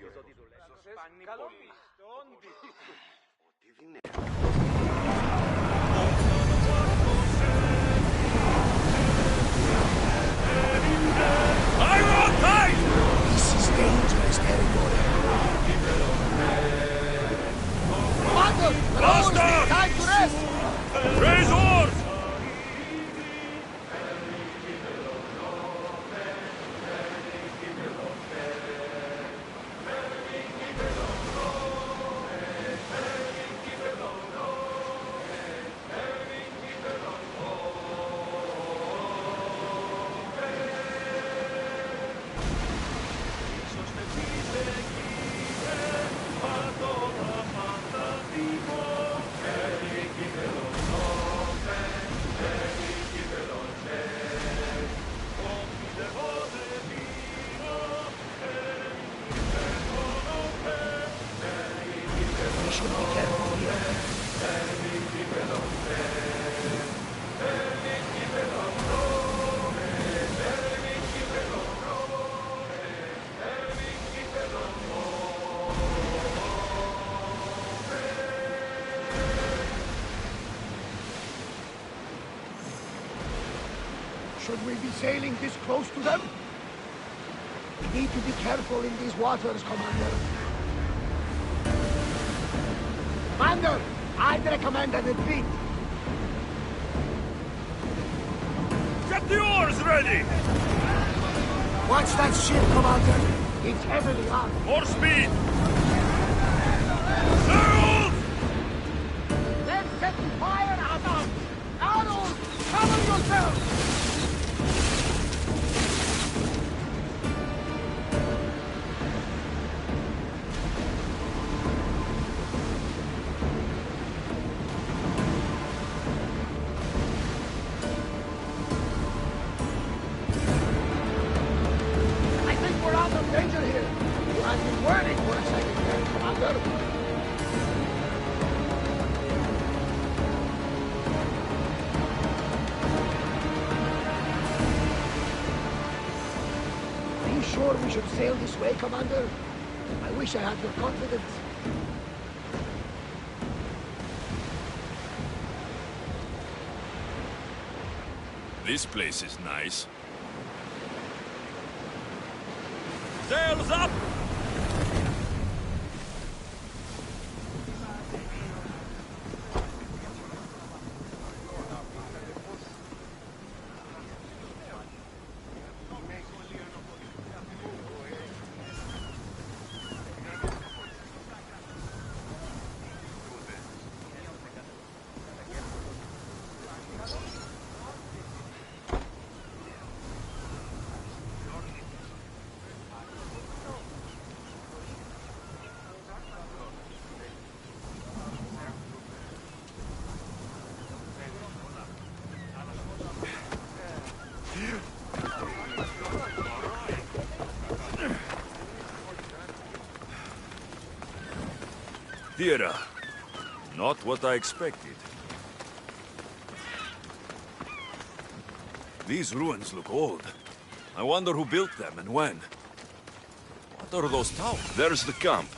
This is dangerous territory. Commander! Master! Time to rest! Raise oars! We should be careful here. Should we be sailing this close to them? We need to be careful in these waters, Commander. Commander, I'd recommend a retreat. Get the oars ready! Watch that ship, Commander. It's heavily armed. More speed! Arrows! They're setting fire at us! Arrows! Cover yourself! I think we're out of danger here. You have been warning for a second there, Commander. Are you sure we should sail this way, Commander? I wish I had your confidence. This place is nice. Sails up! Theater. Not what I expected. These ruins look old. I wonder who built them and when. What are those towers? There's the camp.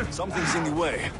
Something's in the way.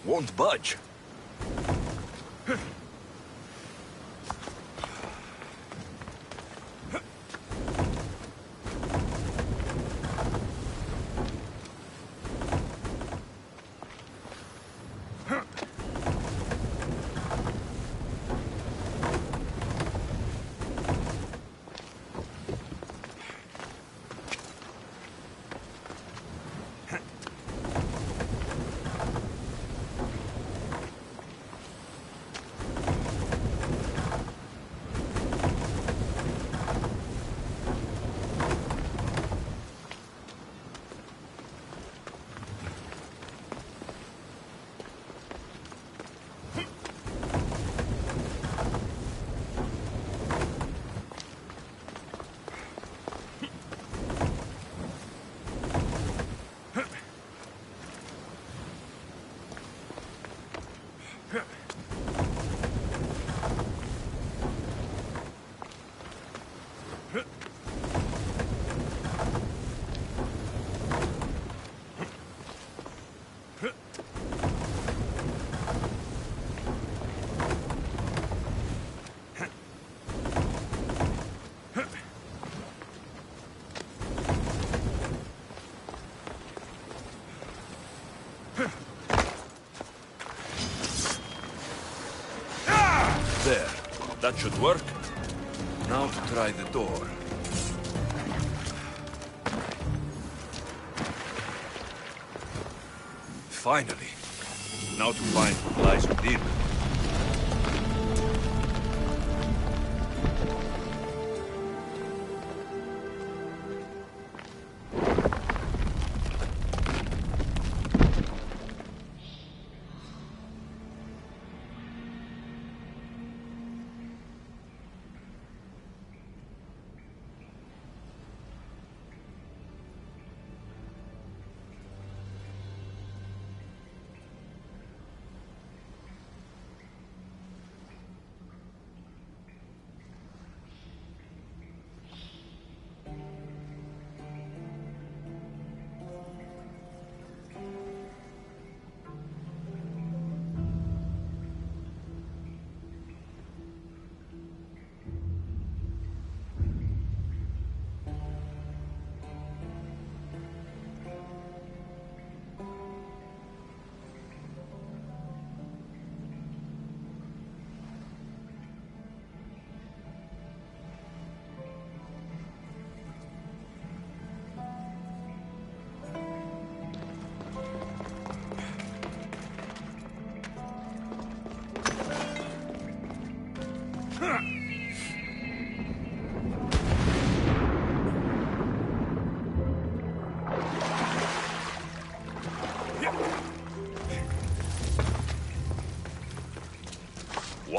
Won't budge. There. That should work. Now to try the door. Finally. Now to find what lies within.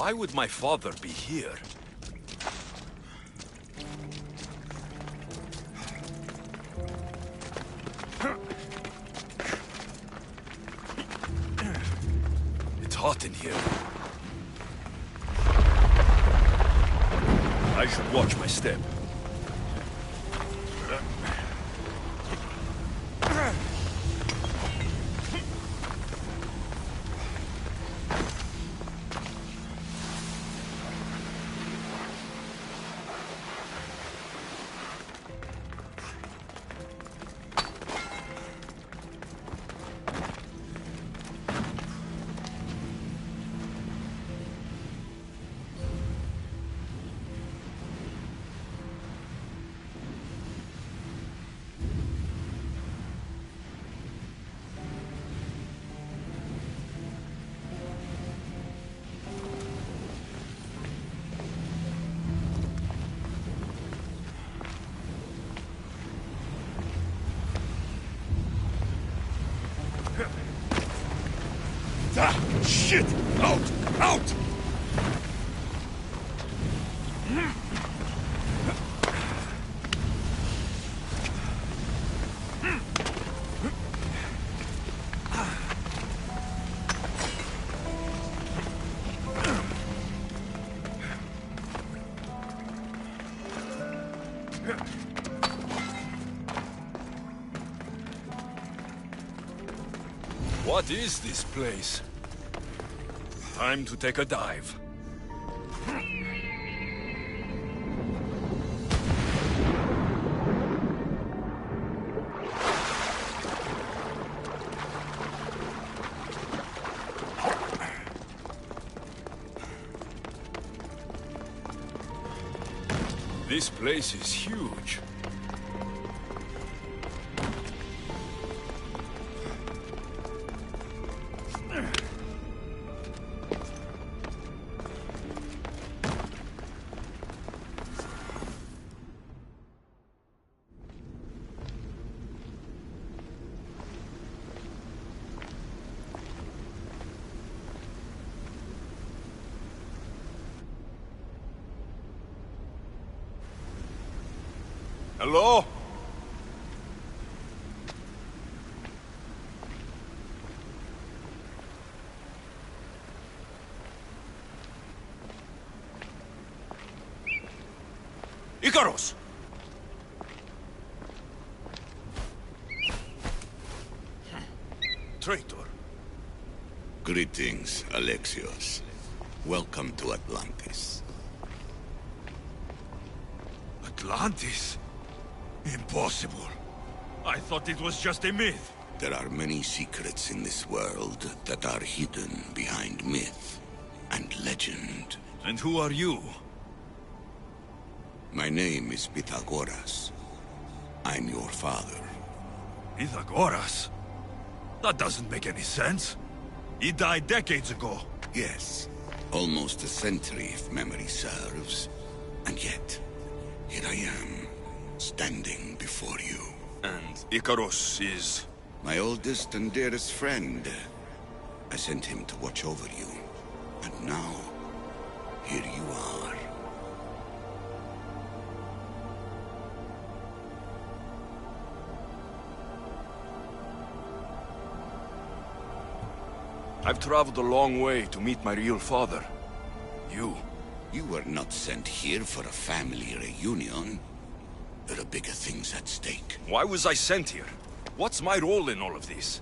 Why would my father be here? It's hot in here. I should watch my step. Ah, shit! Out! Out! What is this place? Time to take a dive. This place is huge. Hello? Icarus! Traitor. Greetings, Alexios. Welcome to Atlantis. Atlantis? Impossible. I thought it was just a myth. There are many secrets in this world that are hidden behind myth and legend. And who are you? My name is Pythagoras. I'm your father. Pythagoras? That doesn't make any sense. He died decades ago. Yes, almost a century if memory serves. And yet, here I am, standing before you. And Icarus is... my oldest and dearest friend. I sent him to watch over you. And now, here you are. I've traveled a long way to meet my real father. You. You were not sent here for a family reunion. There are bigger things at stake. Why was I sent here? What's my role in all of this?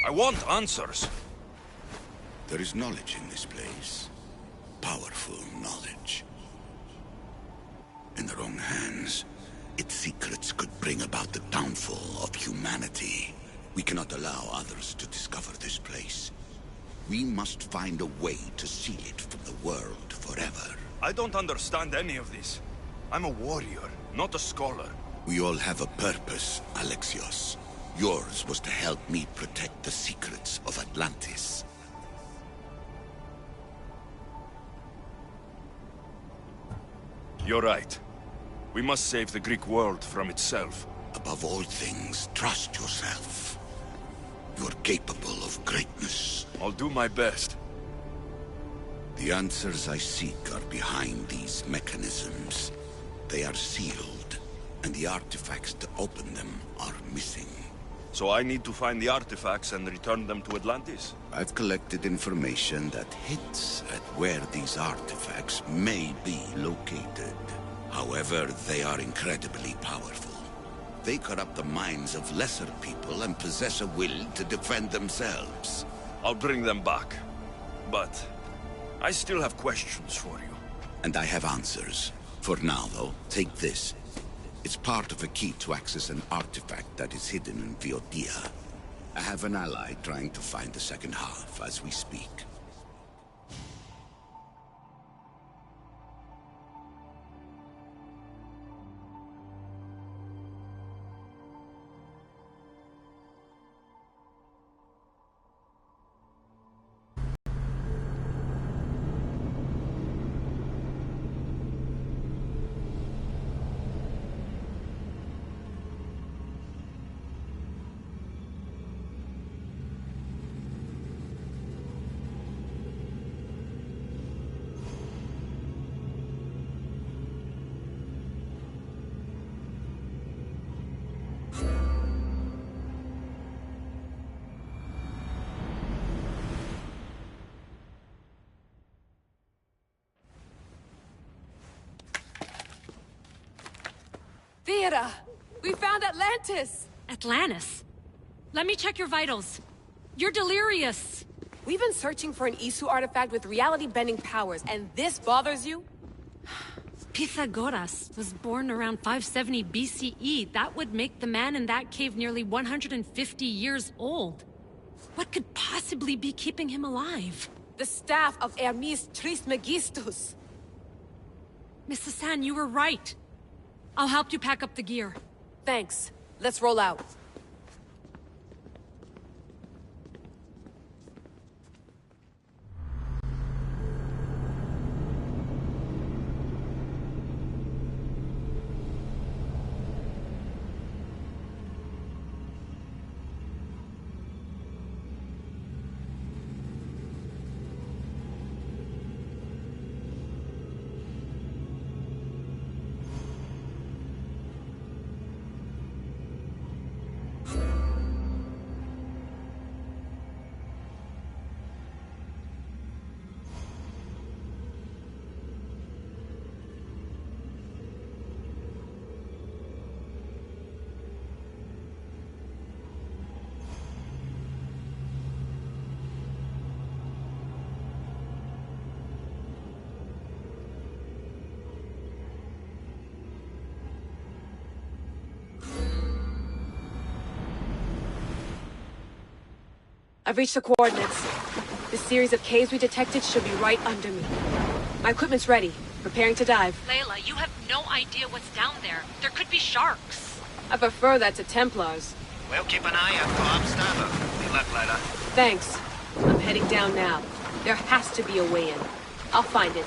I want answers. There is knowledge in this place. Powerful knowledge. In the wrong hands, its secrets could bring about the downfall of humanity. We cannot allow others to discover this place. We must find a way to seal it from the world forever. I don't understand any of this. I'm a warrior, not a scholar. We all have a purpose, Alexios. Yours was to help me protect the secrets of Atlantis. You're right. We must save the Greek world from itself. Above all things, trust yourself. You're capable of greatness. I'll do my best. The answers I seek are behind these mechanisms. They are sealed, and the artifacts to open them are missing. So I need to find the artifacts and return them to Atlantis? I've collected information that hints at where these artifacts may be located. However, they are incredibly powerful. They corrupt the minds of lesser people and possess a will to defend themselves. I'll bring them back. But I still have questions for you. And I have answers. For now, though, take this. It's part of a key to access an artifact that is hidden in Viotia. I have an ally trying to find the second half as we speak. Theata! We found Atlantis! Atlantis? Let me check your vitals. You're delirious. We've been searching for an Isu artifact with reality-bending powers, and this bothers you? Pythagoras was born around 570 BCE. That would make the man in that cave nearly 150 years old. What could possibly be keeping him alive? The staff of Hermes Trismegistus. Miss Hassan, you were right. I'll help you pack up the gear. Thanks. Let's roll out. I've reached the coordinates. The series of caves we detected should be right under me. My equipment's ready, preparing to dive. Layla, you have no idea what's down there. There could be sharks. I prefer that to Templars. We'll keep an eye out for Obstacle. Good luck, Layla. Thanks. I'm heading down now. There has to be a way in. I'll find it.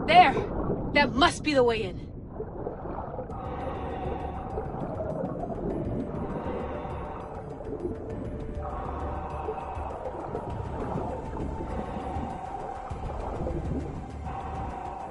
There! That must be the way in.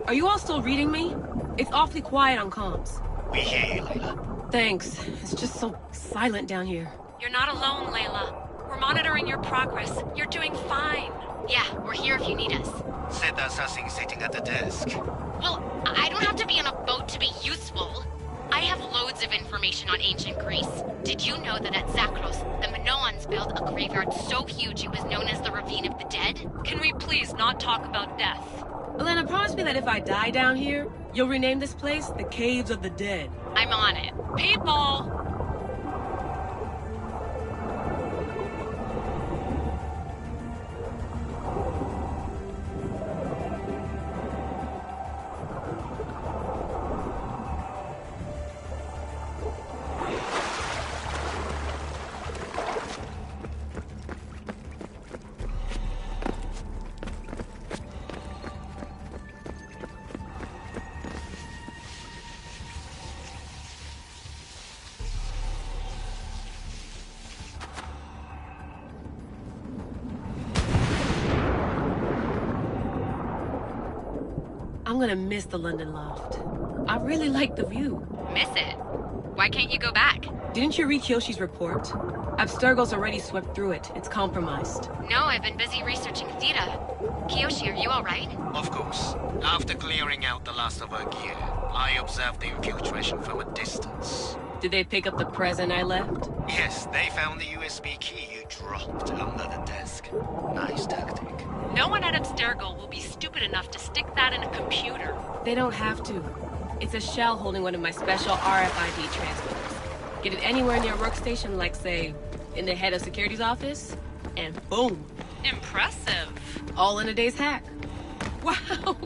Are you all still reading me? It's awfully quiet on comms. We hear you, Layla. Thanks. It's just so silent down here. You're not alone, Layla. We're monitoring your progress. You're doing fine. Yeah, we're here if you need us. Said there's nothing sitting at the desk. Well, I don't have to be on a boat to be useful. I have loads of information on ancient Greece. Did you know that at Zakros, the no one's built a graveyard so huge it was known as the Ravine of the Dead. Can we please not talk about death? Elena, promise me that if I die down here, you'll rename this place the Caves of the Dead. I'm on it. People! I'm gonna miss the London loft. I really like the view. Miss it? Why can't you go back? Didn't you read Kyoshi's report? Abstergo's already swept through it. It's compromised. No, I've been busy researching Theta. Kiyoshi, are you alright? Of course. After clearing out the last of our gear, I observed the infiltration from a distance. Did they pick up the present I left? Yes, they found the USB key you dropped under the desk. Nice tactic. No one at Abstergo will be stupid enough to stick that in a computer. They don't have to. It's a shell holding one of my special RFID transmitters. Get it anywhere near a workstation, like, say, in the head of security's office, and boom. Impressive. All in a day's hack. Wow!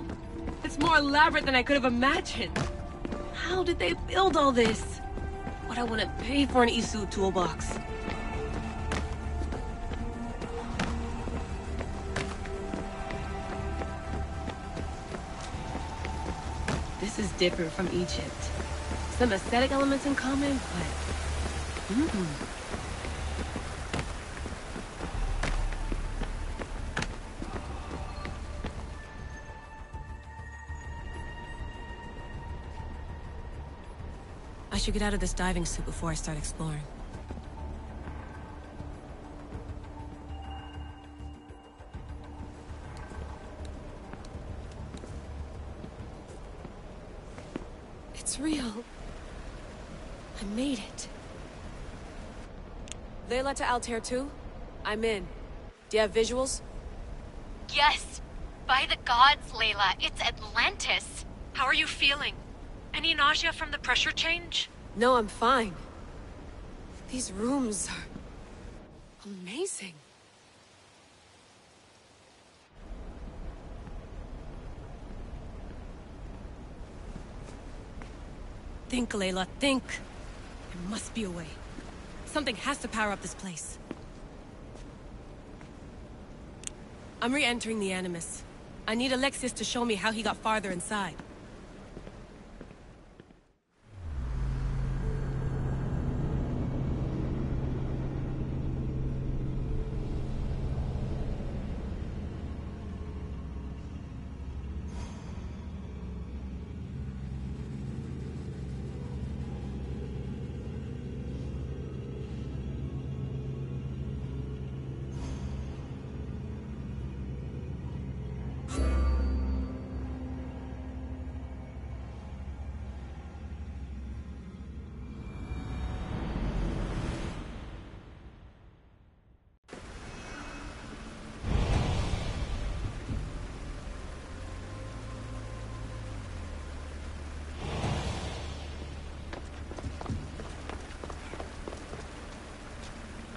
It's more elaborate than I could have imagined. How did they build all this? What I want to pay for an Isu toolbox. This is different from Egypt. Some aesthetic elements in common, but... I should get out of this diving suit before I start exploring. It's real. I made it. Layla to Altair 2? I'm in. Do you have visuals? Yes. By the gods, Layla, it's Atlantis. How are you feeling? Any nausea from the pressure change? No, I'm fine. These rooms are... amazing. Think, Layla, think. There must be a way. Something has to power up this place. I'm re-entering the Animus. I need Alexis to show me how he got farther inside.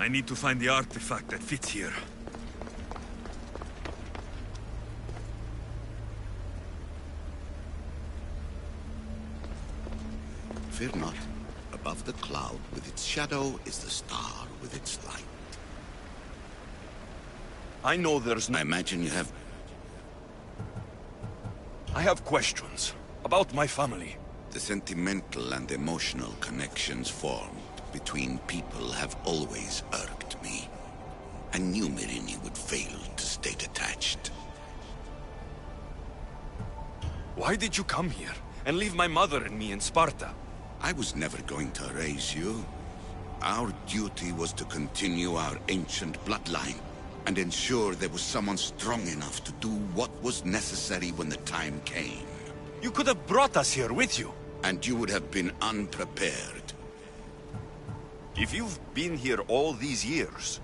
I need to find the artifact that fits here. Fear not. Above the cloud with its shadow is the star with its light. I know there's I imagine you have... I have questions about my family. The sentimental and emotional connections formed between people have always irked me. I knew Myrini would fail to stay detached. Why did you come here and leave my mother and me in Sparta? I was never going to raise you. Our duty was to continue our ancient bloodline and ensure there was someone strong enough to do what was necessary when the time came. You could have brought us here with you. And you would have been unprepared. If you've been here all these years,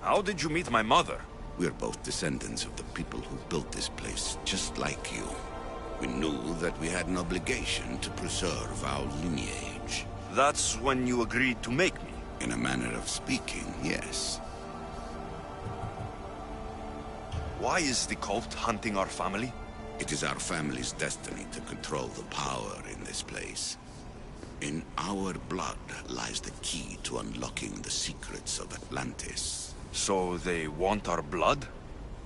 how did you meet my mother? We're both descendants of the people who built this place, just like you. We knew that we had an obligation to preserve our lineage. That's when you agreed to make me? In a manner of speaking, yes. Why is the cult hunting our family? It is our family's destiny to control the power in this place. In our blood lies the key to unlocking the secrets of Atlantis. So they want our blood?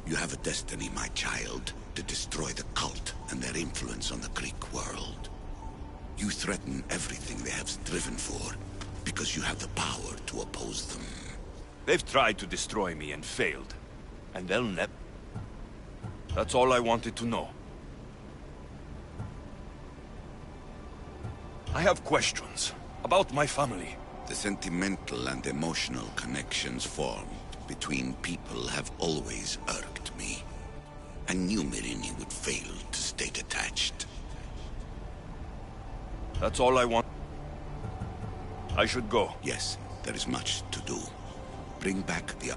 You have a destiny, my child, to destroy the cult and their influence on the Greek world. You threaten everything they have striven for, because you have the power to oppose them. They've tried to destroy me and failed. And they'll never... That's all I wanted to know. I have questions about my family. The sentimental and emotional connections formed between people have always irked me. I knew Myrini would fail to stay detached. That's all I want. I should go. Yes, there is much to do. Bring back the